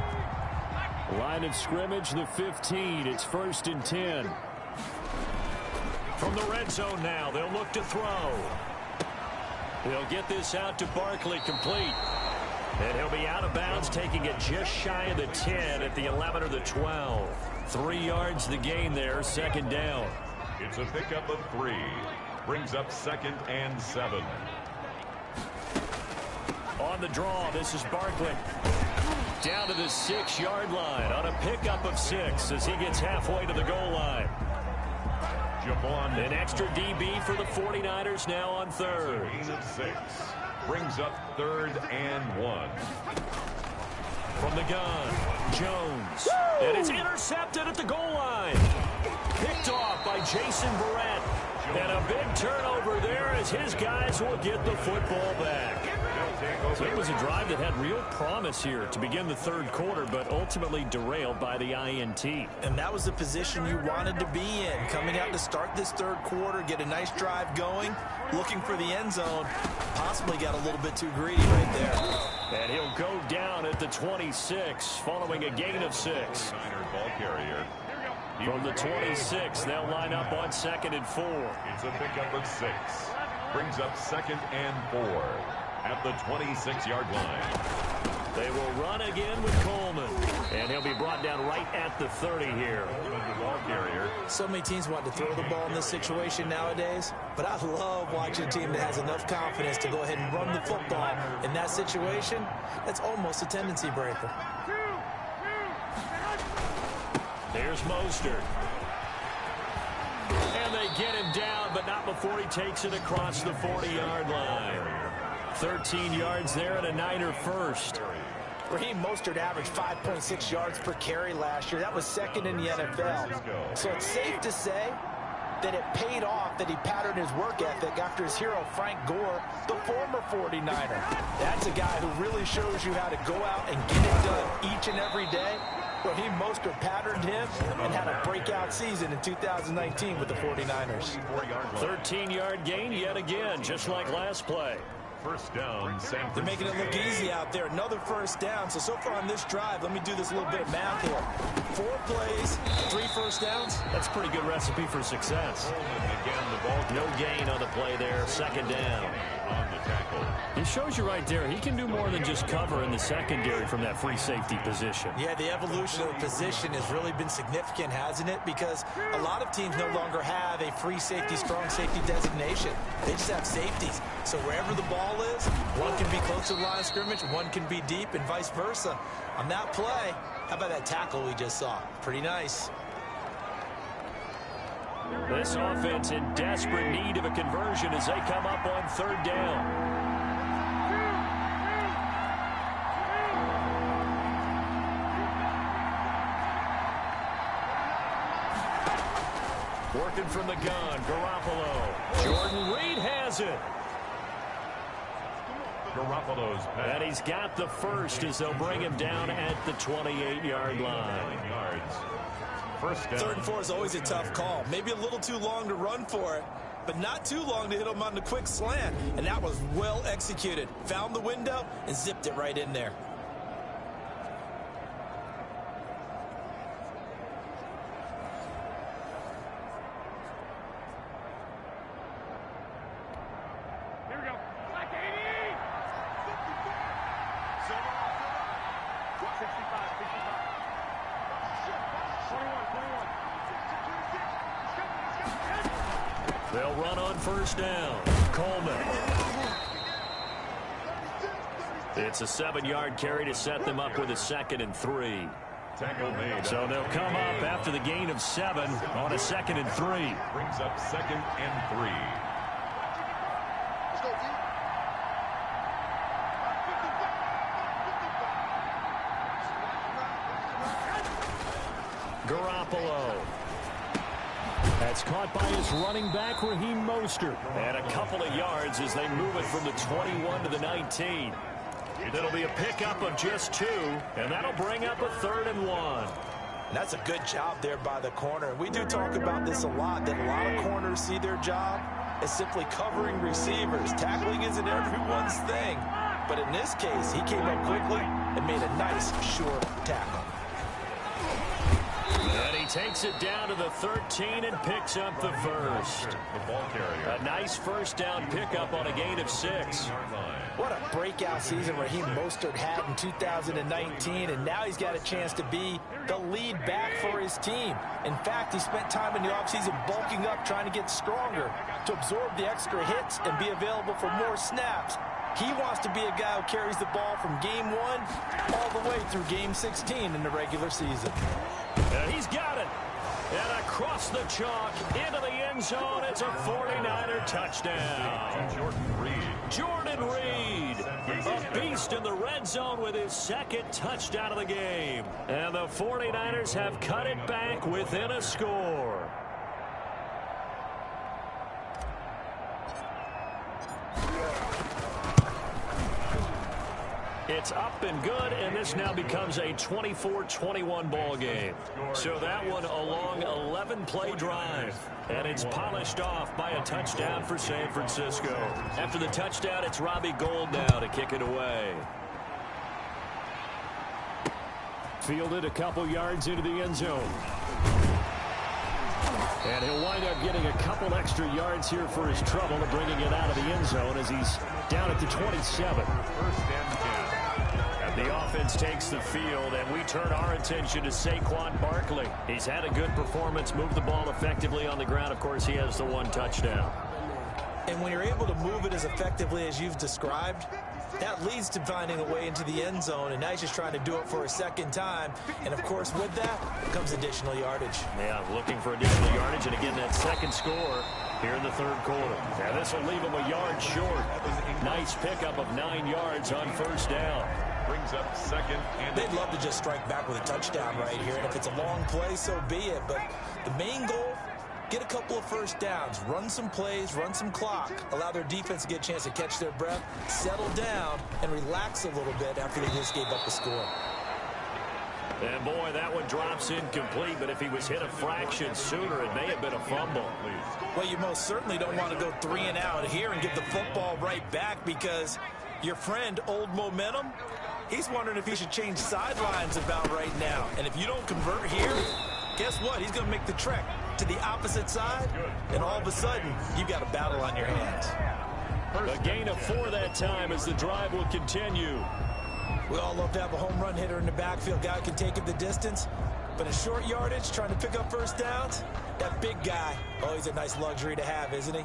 Line of scrimmage, the 15. It's 1st and 10. From the red zone now, they'll look to throw. They'll get this out to Barkley, complete. And he'll be out of bounds, taking it just shy of the 10 at the 11 or the 12. 3 yards the gain there, 2nd down. It's a pickup of 3. Brings up 2nd and 7. On the draw, this is Barkley. Down to the 6-yard line on a pickup of 6 as he gets halfway to the goal line. Javon. An extra DB for the 49ers now on 3rd. Gain of 6. Brings up 3rd and 1. From the gun, Jones. And it's intercepted at the goal line. Picked off by Jason Barrett. And a big turnover there as his guys will get the football back. So it was a drive that had real promise here to begin the 3rd quarter, but ultimately derailed by the INT. And that was the position you wanted to be in. Coming out to start this 3rd quarter, get a nice drive going, looking for the end zone. Possibly got a little bit too greedy right there. And he'll go down at the 26 following a gain of 6. Ball carrier. From the 26, they'll line up on 2nd and 4. It's a pickup of 6. Brings up 2nd and 4 at the 26-yard line. They will run again with Coleman. And he'll be brought down right at the 30 here. Ball carrier. So many teams want to throw the ball in this situation nowadays, but I love watching a team that has enough confidence to go ahead and run the football. In that situation, that's almost a tendency breaker. There's Mostert. And they get him down, but not before he takes it across the 40-yard line. 13 yards there and a Niner first. Raheem Mostert averaged 5.6 yards per carry last year. That was 2nd in the NFL. So it's safe to say that it paid off that he patterned his work ethic after his hero, Frank Gore, the former 49er. That's a guy who really shows you how to go out and get it done each and every day. Raheem Mostert patterned him and had a breakout season in 2019 with the 49ers. 13-yard gain yet again, just like last play. First down, San Francisco. They're making it look easy out there. Another first down. So far on this drive, let me do this little bit of math here. 4 plays, 3 first downs. That's a pretty good recipe for success. Again, the ball No gain on the play there, second down. on the tackle. He shows you right there, he can do more than just cover in the secondary from that free safety position. Yeah, the evolution of the position has really been significant, hasn't it? Because a lot of teams no longer have a free safety, strong safety designation. They just have safeties. So wherever the ball is, one can be close to the line of scrimmage, one can be deep, and vice versa. On that play, how about that tackle we just saw? Pretty nice. This offense in desperate need of a conversion as they come up on third down. Working from the gun, Garoppolo. Jordan Reed has it. Garoppolo's pass. And he's got the first as they'll bring him down at the 28-yard line. 9 yards. First down. 3rd and 4 is always a tough call. Maybe a little too long to run for it, but not too long to hit him on the quick slant. And that was well executed. Found the window and zipped it right in there. Here we go. Like 80. 65, 65. 21. They'll run on first down. Coleman. It's a 7-yard carry to set them up with a 2nd and 3. Tackle made. So they'll come up after the gain of 7 on a 2nd and 3. Brings up 2nd and 3. Let's go, D. Garoppolo. That's caught by his running back, Raheem Mostert. And a couple of yards as they move it from the 21 to the 19. It'll be a pickup of just 2, and that'll bring up a 3rd and 1. And that's a good job there by the corner. We do talk about this a lot, that a lot of corners see their job as simply covering receivers. Tackling isn't everyone's thing. But in this case, he came up quickly and made a nice, short tackle. And he takes it down to the 13 and picks up the first. The ball carrier. A nice first down pickup on a gain of 6. What a breakout season Raheem Mostert had in 2019, and now he's got a chance to be the lead back for his team. In fact, he spent time in the offseason bulking up, trying to get stronger to absorb the extra hits and be available for more snaps. He wants to be a guy who carries the ball from game 1 all the way through game 16 in the regular season. And he's got it. And across the chalk into the end zone, it's a 49er touchdown. Jordan Reed. Jordan Reed, a beast in the red zone with his 2nd touchdown of the game. And the 49ers have cut it back within a score. It's up and good, and this now becomes a 24-21 ball game. So that one a long 11-play drive, and it's polished off by a touchdown for San Francisco. After the touchdown, it's Robbie Gould now to kick it away. Fielded a couple yards into the end zone. And he'll wind up getting a couple extra yards here for his trouble and bringing it out of the end zone as he's down at the 27. First and 10. The offense takes the field, and we turn our attention to Saquon Barkley. He's had a good performance, moved the ball effectively on the ground. Of course, he has the 1 touchdown. And when you're able to move it as effectively as you've described, that leads to finding a way into the end zone, and now he's just trying to do it for a 2nd time. And, of course, with that comes additional yardage. Yeah, looking for additional yardage, and again, that 2nd score here in the 3rd quarter. Now, this will leave him a yard short. Nice pickup of 9 yards on first down. Brings up 2nd and They'd love to just strike back with a touchdown right here, and if it's a long play, so be it. But the main goal get a couple of first downs, run some plays, run some clock, allow their defense to get a chance to catch their breath, settle down, and relax a little bit after they just gave up the score. And boy, that one drops incomplete, but if he was hit a fraction sooner, it may have been a fumble. Well, you most certainly don't want to go 3 and out here and get the football right back, because your friend, Old Momentum, he's wondering if he should change sidelines about right now. And if you don't convert here, guess what? He's going to make the trek to the opposite side, and all of a sudden, you've got a battle on your hands. A gain of 4 that time as the drive will continue. We all love to have a home run hitter in the backfield, guy who can take it the distance. But in short yardage, trying to pick up first downs, that big guy, oh, he's a nice luxury to have, isn't he?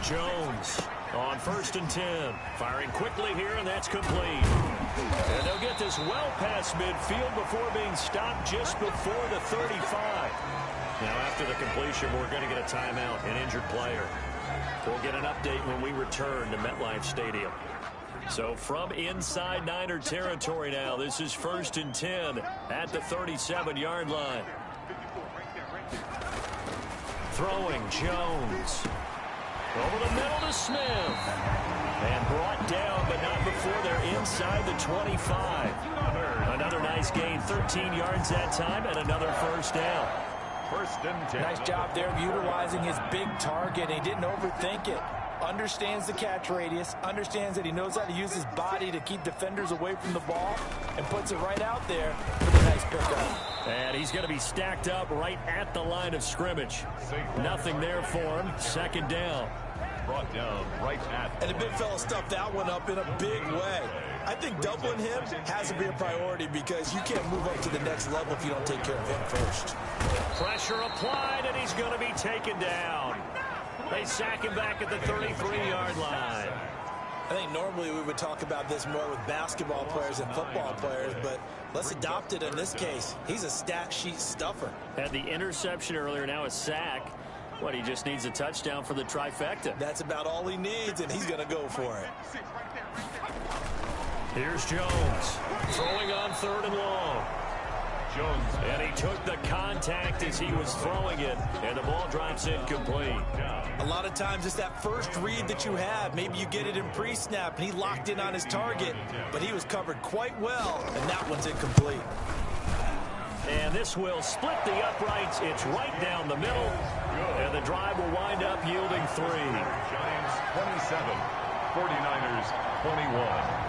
Jones on 1st and 10. Firing quickly here, and that's complete. And they'll get this well past midfield before being stopped just before the 35. Now, after the completion, we're going to get a timeout, an injured player. We'll get an update when we return to MetLife Stadium. So from inside Niner territory now, this is 1st and 10 at the 37-yard line. Throwing Jones. Over the middle to Smith. And brought down, but not before they're inside the 25. Another nice gain, 13 yards that time, and another first down. 1st and 10. Nice job there of utilizing his big target. He didn't overthink it. Understands the catch radius, understands that he knows how to use his body to keep defenders away from the ball, and puts it right out there for the nice pickup. And he's going to be stacked up right at the line of scrimmage. Nothing there for him. 2nd down. Brought down right at. And the big fella stuffed that one up in a big way. I think doubling him has to be a priority, because you can't move up to the next level if you don't take care of him first. Pressure applied, and he's going to be taken down. They sack him back at the 33-yard line. I think normally we would talk about this more with basketball players and football players, but let's adopt it in this case. He's a stat sheet stuffer. Had the interception earlier, now a sack. What, he just needs a touchdown for the trifecta. That's about all he needs, and he's going to go for it. Here's Jones, throwing on 3rd and long. Jones. And he took the contact as he was throwing it, and the ball drops incomplete. A lot of times it's that first read that you have. Maybe you get it in pre-snap, and he locked in on his target, but he was covered quite well, and that one's incomplete. And this will split the uprights. It's right down the middle, and the drive will wind up yielding 3. Giants 27, 49ers 21.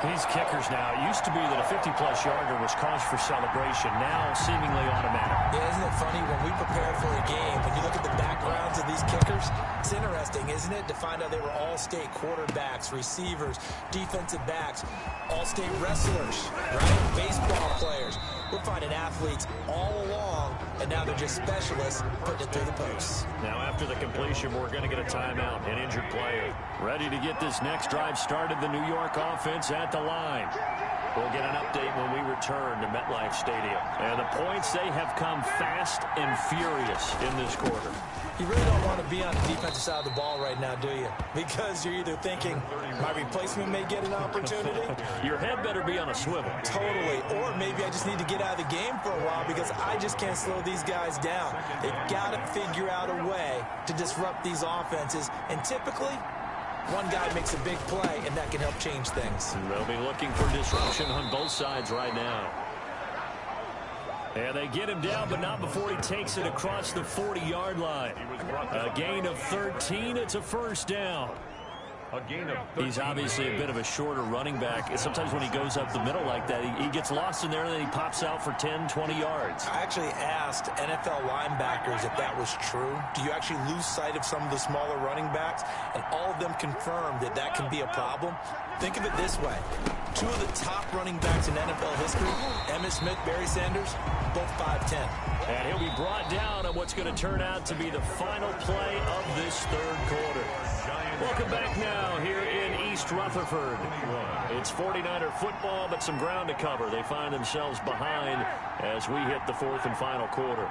These kickers now, it used to be that a 50-plus yarder was cause for celebration, now seemingly automatic. Yeah, isn't it funny, when we prepare for a game, when you look at the backgrounds of these kickers, it's interesting, isn't it, to find out they were all-state quarterbacks, receivers, defensive backs, all-state wrestlers, right? Baseball players. We're finding athletes all along, and now they're just specialists putting it through the posts. Now, after the completion, we're going to get a timeout, an injured player. Ready to get this next drive started, the New York offense at the line. We'll get an update when we return to MetLife Stadium. And the points, they have come fast and furious in this quarter. You really don't want to be on the defensive side of the ball right now, do you? Because you're either thinking, my replacement may get an opportunity. Your head better be on a swivel. Totally. Or maybe I just need to get out of the game for a while, because I just can't slow these guys down. They've got to figure out a way to disrupt these offenses. And typically, one guy makes a big play, and that can help change things. And they'll be looking for disruption on both sides right now. And they get him down, but not before he takes it across the 40-yard line. A gain of 13. It's a first down. A gain of 13. He's obviously a bit of a shorter running back. Sometimes when he goes up the middle like that, he gets lost in there, and then he pops out for 10, 20 yards. I actually asked NFL linebackers if that was true. Do you actually lose sight of some of the smaller running backs? And all of them confirmed that that can be a problem. Think of it this way. 2 of the top running backs in NFL history, Emmitt Smith, Barry Sanders, both 5'10". And he'll be brought down on what's going to turn out to be the final play of this third quarter. Welcome back now here in East Rutherford. It's 49er football, but some ground to cover. They find themselves behind as we hit the 4th and final quarter.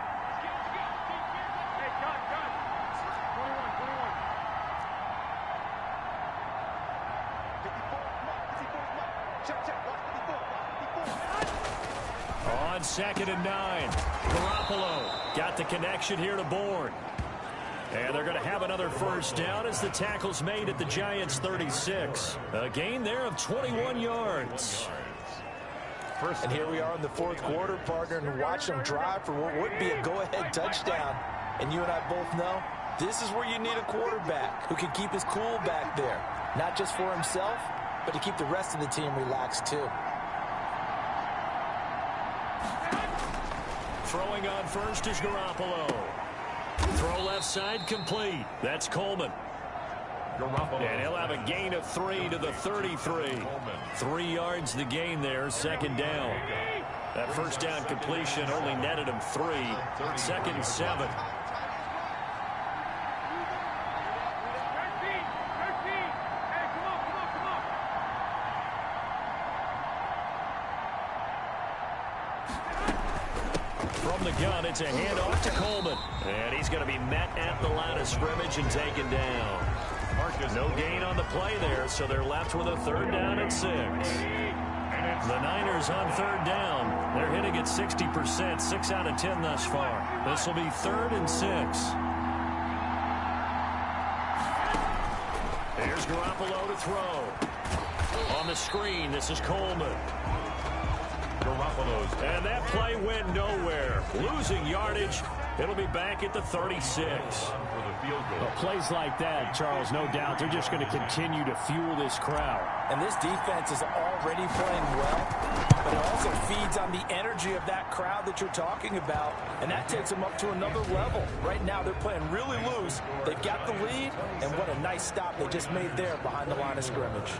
on 2nd and 9. Garoppolo got the connection here to Bourne. And they're going to have another first down as the tackle's made at the Giants' 36. A gain there of 21 yards. And here we are in the fourth quarter, partner, and watch them drive for what would be a go-ahead touchdown. And you and I both know this is where you need a quarterback who can keep his cool back there. Not just for himself, but to keep the rest of the team relaxed too. Throwing on first is Garoppolo. Throw left side complete. That's Coleman. And he'll have a gain of 3 to the 33. 3 yards the gain there, 2nd down. That first down completion only netted him 3. 2nd and 7. From the gun, it's a handoff to Coleman. And he's going to be met at the line of scrimmage and taken down. No gain on the play there, so they're left with a 3rd down and 6. The Niners on 3rd down. They're hitting at 60%, 6 out of 10 thus far. This will be 3rd and 6. Here's Garoppolo to throw. On the screen, this is Coleman. And that play went nowhere. Losing yardage. It'll be back at the 36. Well, plays like that, Charles, no doubt, they're just going to continue to fuel this crowd. And this defense is already playing well, but it also feeds on the energy of that crowd that you're talking about, and that takes them up to another level. Right now, they're playing really loose. They've got the lead, and what a nice stop they just made there behind the line of scrimmage.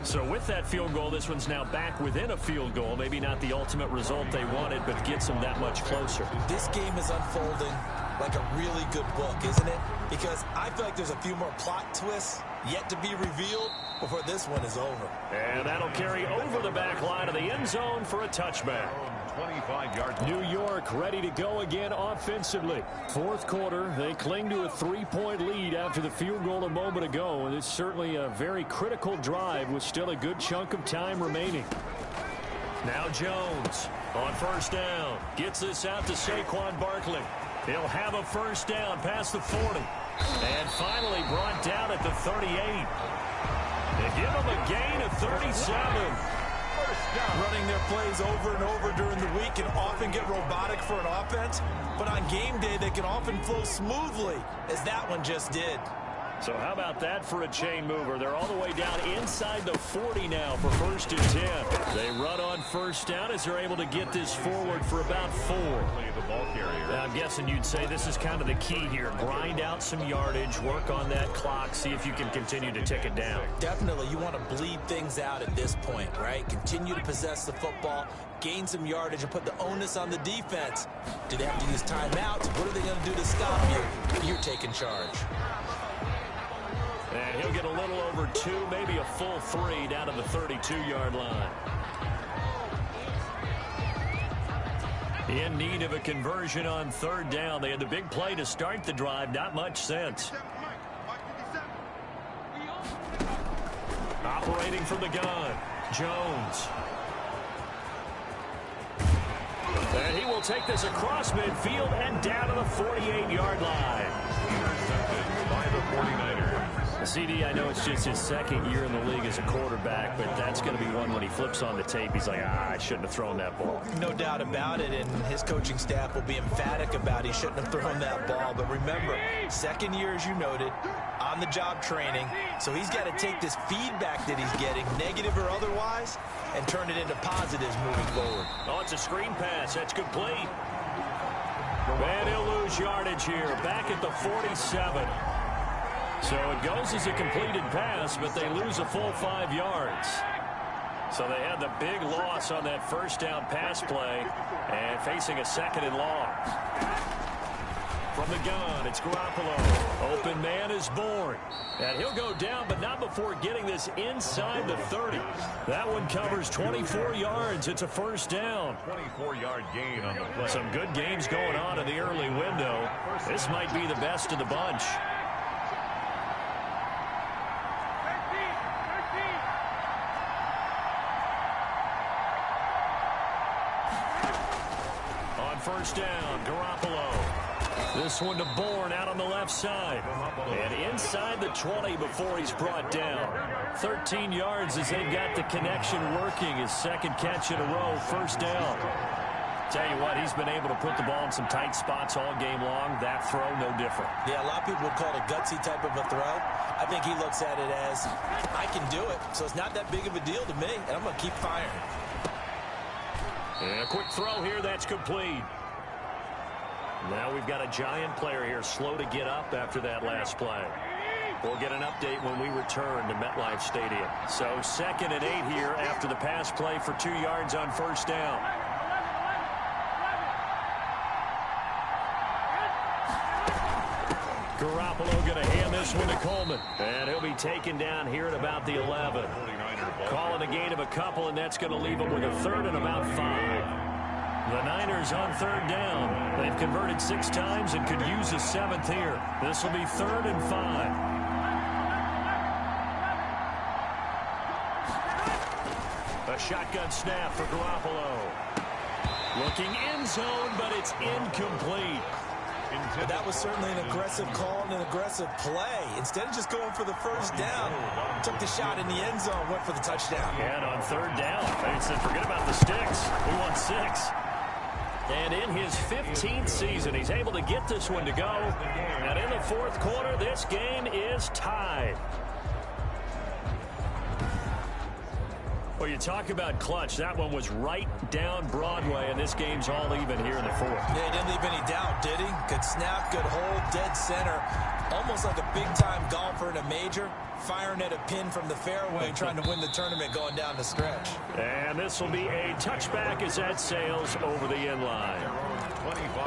So with that field goal, this one's now back within a field goal. Maybe not the ultimate result they wanted, but gets them that much closer. This game is unfolding like a really good book, isn't it? Because I feel like there's a few more plot twists yet to be revealed before this one is over. And that'll carry over the back line of the end zone for a touchback. 25 yards. New York ready to go again offensively. Fourth quarter, they cling to a 3-point lead after the field goal a moment ago. And it's certainly a very critical drive with still a good chunk of time remaining. Now Jones on first down. Gets this out to Saquon Barkley. He'll have a first down past the 40. And finally brought down at the 38. They give him a gain of 37. Running their plays over and over during the week can often get robotic for an offense, but on game day they can often flow smoothly, as that one just did. So how about that for a chain mover? They're all the way down inside the 40 now for 1st and 10. They run on first down as they're able to get this forward for about 4. Now, I'm guessing you'd say this is kind of the key here. Grind out some yardage, work on that clock, see if you can continue to tick it down. Definitely, you want to bleed things out at this point, right? Continue to possess the football, gain some yardage, and put the onus on the defense. Do they have to use timeouts? What are they going to do to stop you? You're taking charge. And he'll get a little over 2, maybe a full 3 down to the 32-yard line. In need of a conversion on 3rd down. They had the big play to start the drive. Not much sense. Operating from the gun, Jones. And he will take this across midfield and down to the 48-yard line. Intercepted by the 49ers. CD, I know it's just his 2nd year in the league as a quarterback, but that's going to be one when he flips on the tape. He's like, I shouldn't have thrown that ball. No doubt about it, and his coaching staff will be emphatic about he shouldn't have thrown that ball. But remember, 2nd year, as you noted, on-the-job training. So he's got to take this feedback that he's getting, negative or otherwise, and turn it into positives moving forward. Oh, it's a screen pass. That's complete. And he'll lose yardage here. Back at the 47. So it goes as a completed pass, but they lose a full 5 yards. So they had the big loss on that first down pass play and facing a 2nd and long. From the gun, it's Garoppolo. Open man is Bourne. And he'll go down, but not before getting this inside the 30. That one covers 24 yards. It's a first down. 24-yard gain on the play. Some good games going on in the early window. This might be the best of the bunch. On first down, Garoppolo. This one to Bourne out on the left side. And inside the 20 before he's brought down. 13 yards as they've got the connection working. His second catch in a row, first down. Tell you what, he's been able to put the ball in some tight spots all game long. That throw, no different. Yeah, a lot of people would call it a gutsy type of a throw. I think he looks at it as, I can do it, so it's not that big of a deal to me, and I'm going to keep firing. And a quick throw here, that's complete. Now we've got a Giant player here slow to get up after that last play. We'll get an update when we return to MetLife Stadium. So 2nd and 8 here after the pass play for 2 yards on first down. Garoppolo going to hand this one to Coleman. And he'll be taken down here at about the 11. Calling a gain of a couple, and that's going to leave him with a 3rd and about 5. The Niners on 3rd down. They've converted 6 times and could use a 7th here. This will be 3rd and 5. A shotgun snap for Garoppolo. Looking end zone, but it's incomplete. But that was certainly an aggressive call and an aggressive play. Instead of just going for the first down, took the shot in the end zone, went for the touchdown. And on 3rd down, they said, forget about the sticks. We want 6. And in his 15th season, he's able to get this one to go. And in the 4th quarter, this game is tied. Well, you talk about clutch. That one was right down Broadway, and this game's all even here in the 4th. Yeah, he didn't leave any doubt, did he? Good snap, good hold, dead center. Almost like a big-time golfer in a major, firing at a pin from the fairway, trying to win the tournament going down the stretch. And this will be a touchback as that sails over the end line.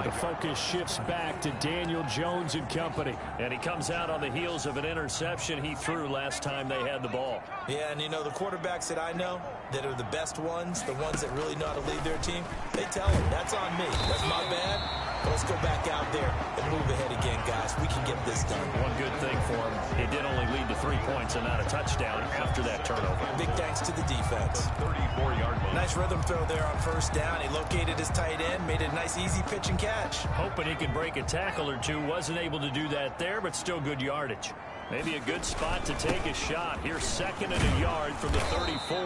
The focus shifts back to Daniel Jones and company. And he comes out on the heels of an interception he threw last time they had the ball. Yeah, and you know, the quarterbacks that I know that are the best ones, the ones that really know how to lead their team, they tell them, that's on me. That's my bad. But let's go back out there and move ahead again, guys. We can get this done. One good thing for him, he did only lead to 3 points and not a touchdown after that turnover. Big thanks to the defense. 34-yard line. Nice rhythm throw there on first down. He located his tight end, made it a nice easy pitch and catch. Hoping he could break a tackle or two. Wasn't able to do that there, but still good yardage. Maybe a good spot to take a shot. Here's 2nd and a yard from the 34.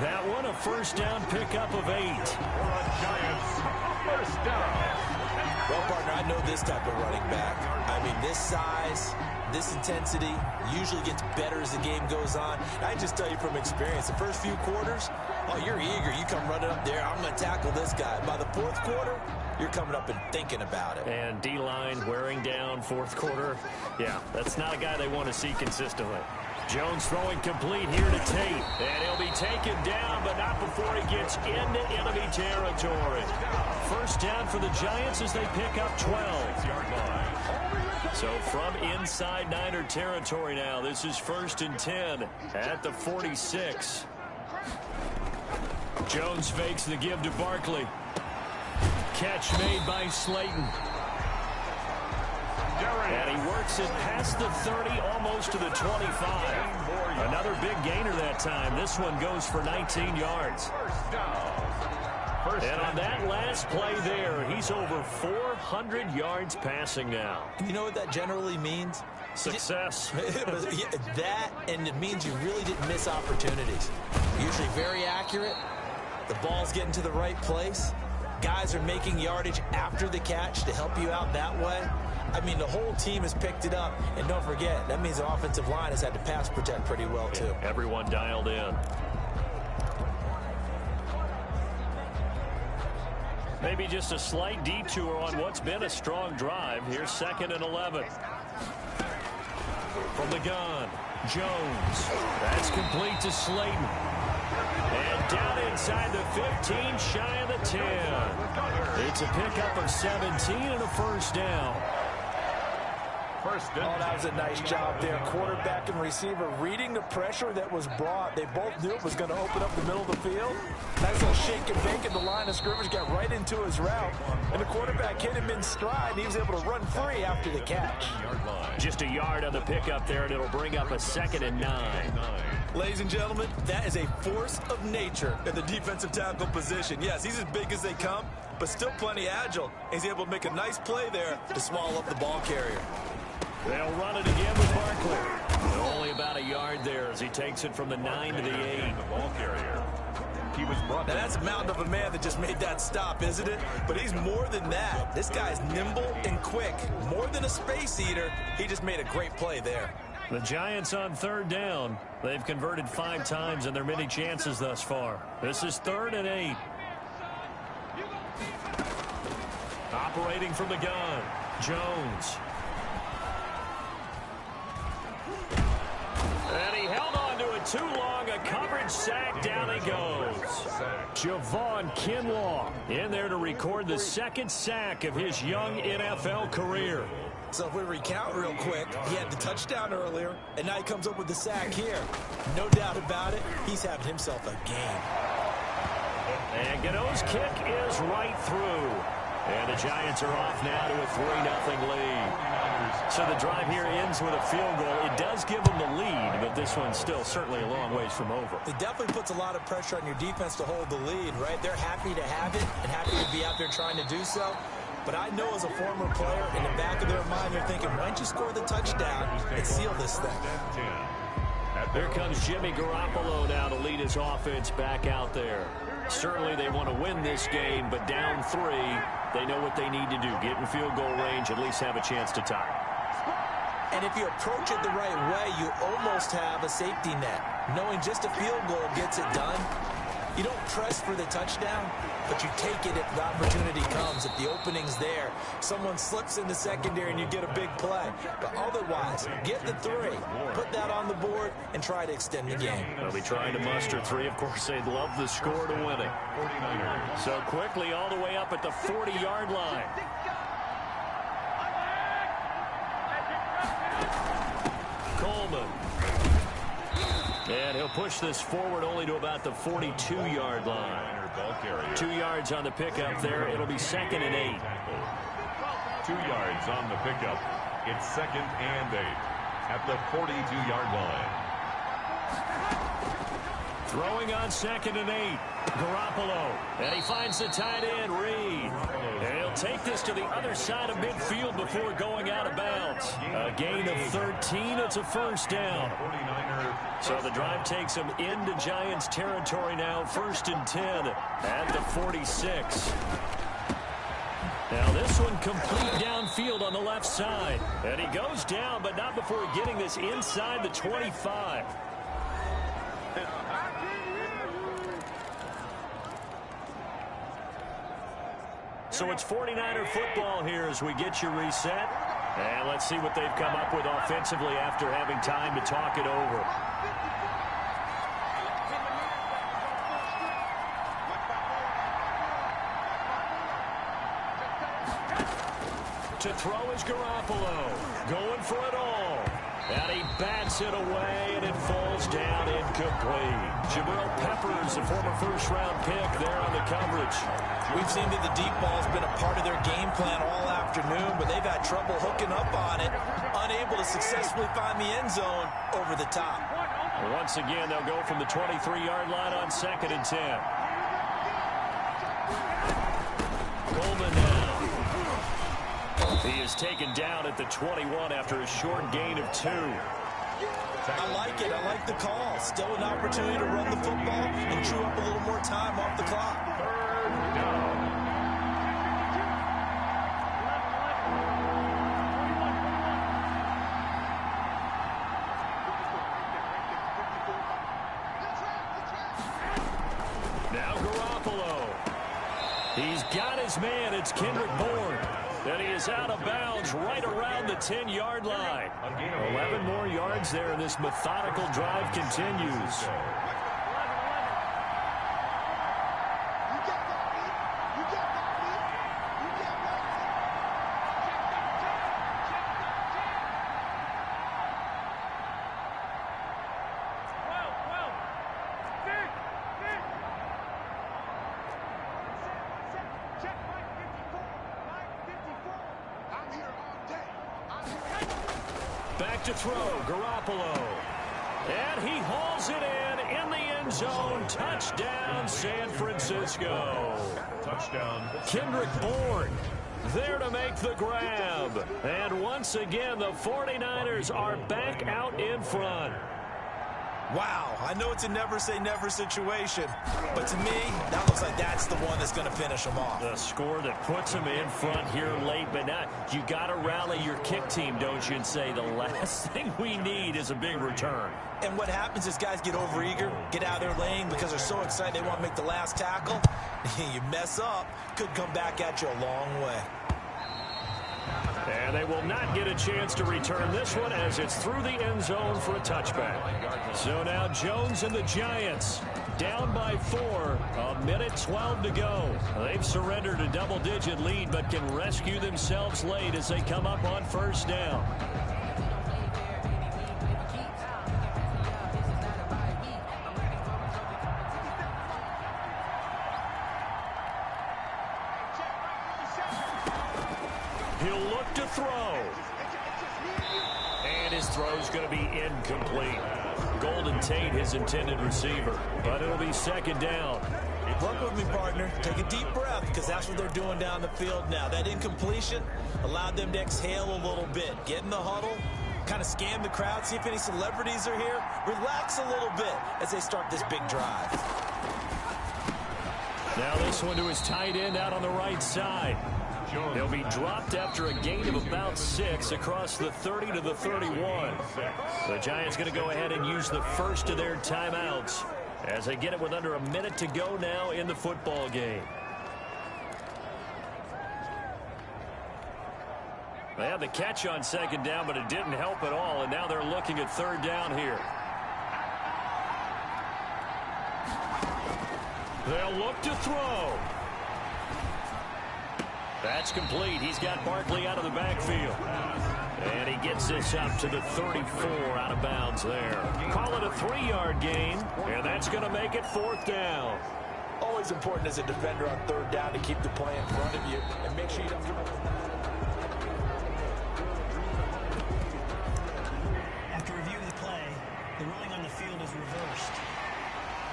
That one a first down pickup of 8. Giants, first down. Well, partner, I know this type of running back. I mean, this size, this intensity usually gets better as the game goes on. I just tell you from experience, the first few quarters, oh, you're eager. You come running up there, I'm going to tackle this guy. By the 4th quarter, you're coming up and thinking about it. And D-line wearing down 4th quarter. Yeah, that's not a guy they want to see consistently. Jones throwing complete here to Tate. And he'll be taken down, but not before he gets into enemy territory. First down for the Giants as they pick up 12. So from inside Niner territory now, this is 1st and 10 at the 46. Jones fakes the give to Barkley. Catch made by Slayton. And he works it past the 30, almost to the 25. Another big gainer that time. This one goes for 19 yards. And on that last play there, he's over 400 yards passing now. You know what that generally means? Success. That, and it means you really didn't miss opportunities. Usually very accurate. The ball's getting to the right place. Guys are making yardage after the catch to help you out that way. I mean, the whole team has picked it up. And don't forget, that means the offensive line has had to pass protect pretty well, too. Yeah, everyone dialed in. Maybe just a slight detour on what's been a strong drive. Here's 2nd and 11. From the gun, Jones. That's complete to Slayton. And down inside the 15, shy of the 10. It's a pickup of 17 and a first down. Oh, that was a nice job there. Quarterback and receiver reading the pressure that was brought. They both knew it was going to open up the middle of the field. Nice little shake and bake, and the line of scrimmage got right into his route. And the quarterback hit him in stride, and he was able to run free after the catch. Just a yard on the pickup there, and it'll bring up a 2nd and 9. Ladies and gentlemen, that is a force of nature at the defensive tackle position. Yes, he's as big as they come, but still plenty agile. He's able to make a nice play there to swallow up the ball carrier. They'll run it again with Barkley. Only about a yard there as he takes it from the 9 to the 8. The ball carrier. He was brought Now, that's a mountain of a man that just made that stop, isn't it? But he's more than that. This guy's nimble and quick. More than a space eater, he just made a great play there. The Giants on third down. They've converted 5 times in their many chances thus far. This is 3rd and 8. Operating from the gun, Jones. And he held on to it too long. A coverage sack. Down he goes. Javon Kinlaw in there to record the 2nd sack of his young NFL career. So if we recount real quick, he had the touchdown earlier, and now he comes up with the sack here. No doubt about it, he's having himself a game. And Gano's kick is right through. And the Giants are off now to a 3-0 lead. So the drive here ends with a field goal. It does give them the lead, but this one's still certainly a long ways from over. It definitely puts a lot of pressure on your defense to hold the lead, right? They're happy to have it and happy to be out there trying to do so. But I know as a former player, in the back of their mind, they're thinking, why don't you score the touchdown and seal this thing? Here comes Jimmy Garoppolo now to lead his offense back out there. Certainly they want to win this game, but down 3, they know what they need to do. Get in field goal range, at least have a chance to tie. And if you approach it the right way, you almost have a safety net. Knowing just a field goal gets it done. You don't press for the touchdown, but you take it if the opportunity comes. If the opening's there, someone slips in the secondary and you get a big play. But otherwise, get the 3, put that on the board, and try to extend the game. They'll be trying to muster 3. Of course, they'd love the score to win it. So quickly all the way up at the 40-yard line. Coleman. And he'll push this forward only to about the 42-yard line. 2 yards on the pickup there. It'll be 2nd and 8. 2 yards on the pickup. It's 2nd and 8 at the 42-yard line. Throwing on 2nd and 8. Garoppolo. And he finds the tight end, Reed. And he'll take this to the other side of midfield before going out of bounds. A gain of 13. It's a 1st down. So the drive takes him into Giants territory now. 1st and 10 at the 46. Now this one complete downfield on the left side. And he goes down, but not before getting this inside the 25. So it's 49er football here as we get you reset. And let's see what they've come up with offensively after having time to talk it over. To throw is Garoppolo. Going for it all. And he bats it away, and it falls down incomplete. Jabril Peppers, a former first-round pick there on the coverage. We've seen that the deep ball's been a part of their game plan all afternoon, but they've had trouble hooking up on it, unable to successfully find the end zone over the top. Once again, they'll go from the 23-yard line on 2nd and 10. Coleman now. He is taken down at the 21 after a short gain of 2. I like it. I like the call. Still an opportunity to run the football and chew up a little more time off the clock. 3rd down. Now Garoppolo. He's got his man. It's Kendrick Bourne. And he is out of bounds right around the 10-yard line. 11 more yards there, and this methodical drive continues. I'm here all day. Back to throw, Garoppolo. And he hauls it in the end zone. Touchdown, San Francisco. Touchdown. Kendrick Bourne there to make the grab. And once again, the 49ers are back out in front. Wow, I know it's a never-say-never situation, but to me, that looks like that's the one that's going to finish them off. The score that puts them in front here late, but now you got to rally your kick team, don't you, and say the last thing we need is a big return. And what happens is guys get overeager, get out of their lane because they're so excited they want to make the last tackle. You mess up, could come back at you a long way. And they will not get a chance to return this one as it's through the end zone for a touchback. So now Jones and the Giants down by 4, 1:12 to go. They've surrendered a double-digit lead but can rescue themselves late as they come up on first down. He'll look to throw. And his throw's going to be incomplete. Golden Tate, his intended receiver. But it'll be second down. Work with me, partner. Take a deep breath because that's what they're doing down the field now. That incompletion allowed them to exhale a little bit. Get in the huddle, kind of scan the crowd, see if any celebrities are here. Relax a little bit as they start this big drive. Now this one to his tight end out on the right side. They'll be dropped after a gain of about 6 across the 30 to the 31. The Giants going to go ahead and use the first of their timeouts as they get it with under a minute to go now in the football game. They had the catch on second down, but it didn't help at all, and now they're looking at third down here. They'll look to throw. That's complete. He's got Barkley out of the backfield. And he gets this up to the 34 out of bounds there. Call it a 3-yard gain, and that's going to make it fourth down. Always important as a defender on third down to keep the play in front of you and make sure you don't give up. After reviewing the play, the ruling on the field is reversed.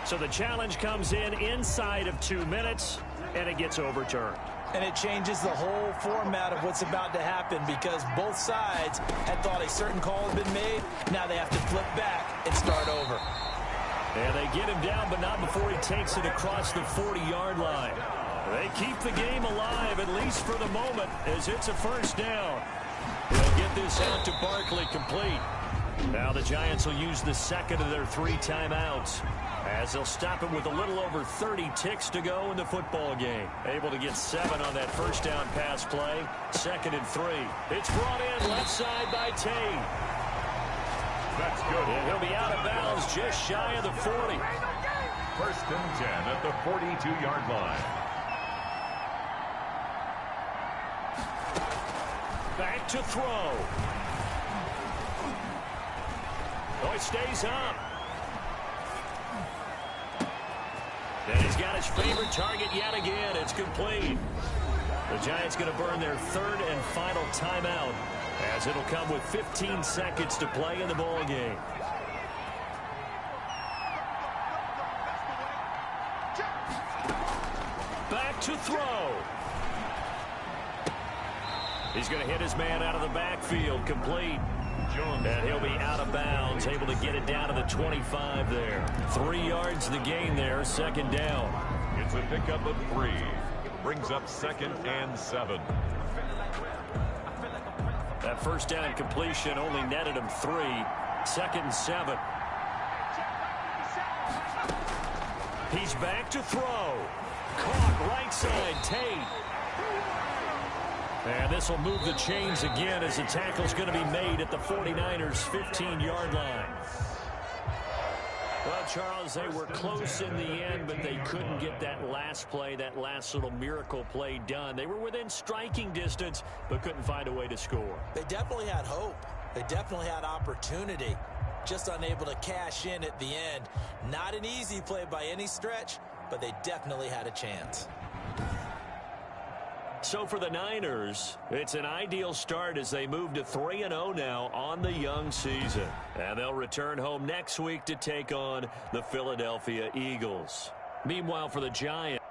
So the challenge comes in inside of 2 minutes, and it gets overturned. And it changes the whole format of what's about to happen because both sides had thought a certain call had been made. Now they have to flip back and start over. And they get him down, but not before he takes it across the 40-yard line. They keep the game alive, at least for the moment, as it's a first down. They'll get this out to Barkley complete. Now the Giants will use the second of their 3 timeouts, as they'll stop it with a little over 30 ticks to go in the football game. Able to get 7 on that first down pass play. 2nd and 3. It's brought in left side by Tate. That's good. And he'll be out of bounds just shy of the 40. 1st and 10 at the 42-yard line. Back to throw. Oh, he stays up. And he's got his favorite target yet again. It's complete. The Giants going to burn their 3rd and final timeout as it'll come with 15 seconds to play in the ball game. Back to throw. He's going to hit his man out of the backfield. Complete. And he'll be out of bounds, able to get it down to the 25 there. 3 yards the gain there, 2nd down. It's a pickup of 3. Brings up 2nd and 7. That first down completion only netted him 3. 2nd and 7. He's back to throw. Caught right side, Tate. And this will move the chains again as the tackle's going to be made at the 49ers' 15-yard line. Well, Charles, they were close in the end, but they couldn't get that last play, that last little miracle play done. They were within striking distance, but couldn't find a way to score. They definitely had hope. They definitely had opportunity. Just unable to cash in at the end. Not an easy play by any stretch, but they definitely had a chance. So for the Niners, it's an ideal start as they move to 3-0 now on the young season. And they'll return home next week to take on the Philadelphia Eagles. Meanwhile, for the Giants,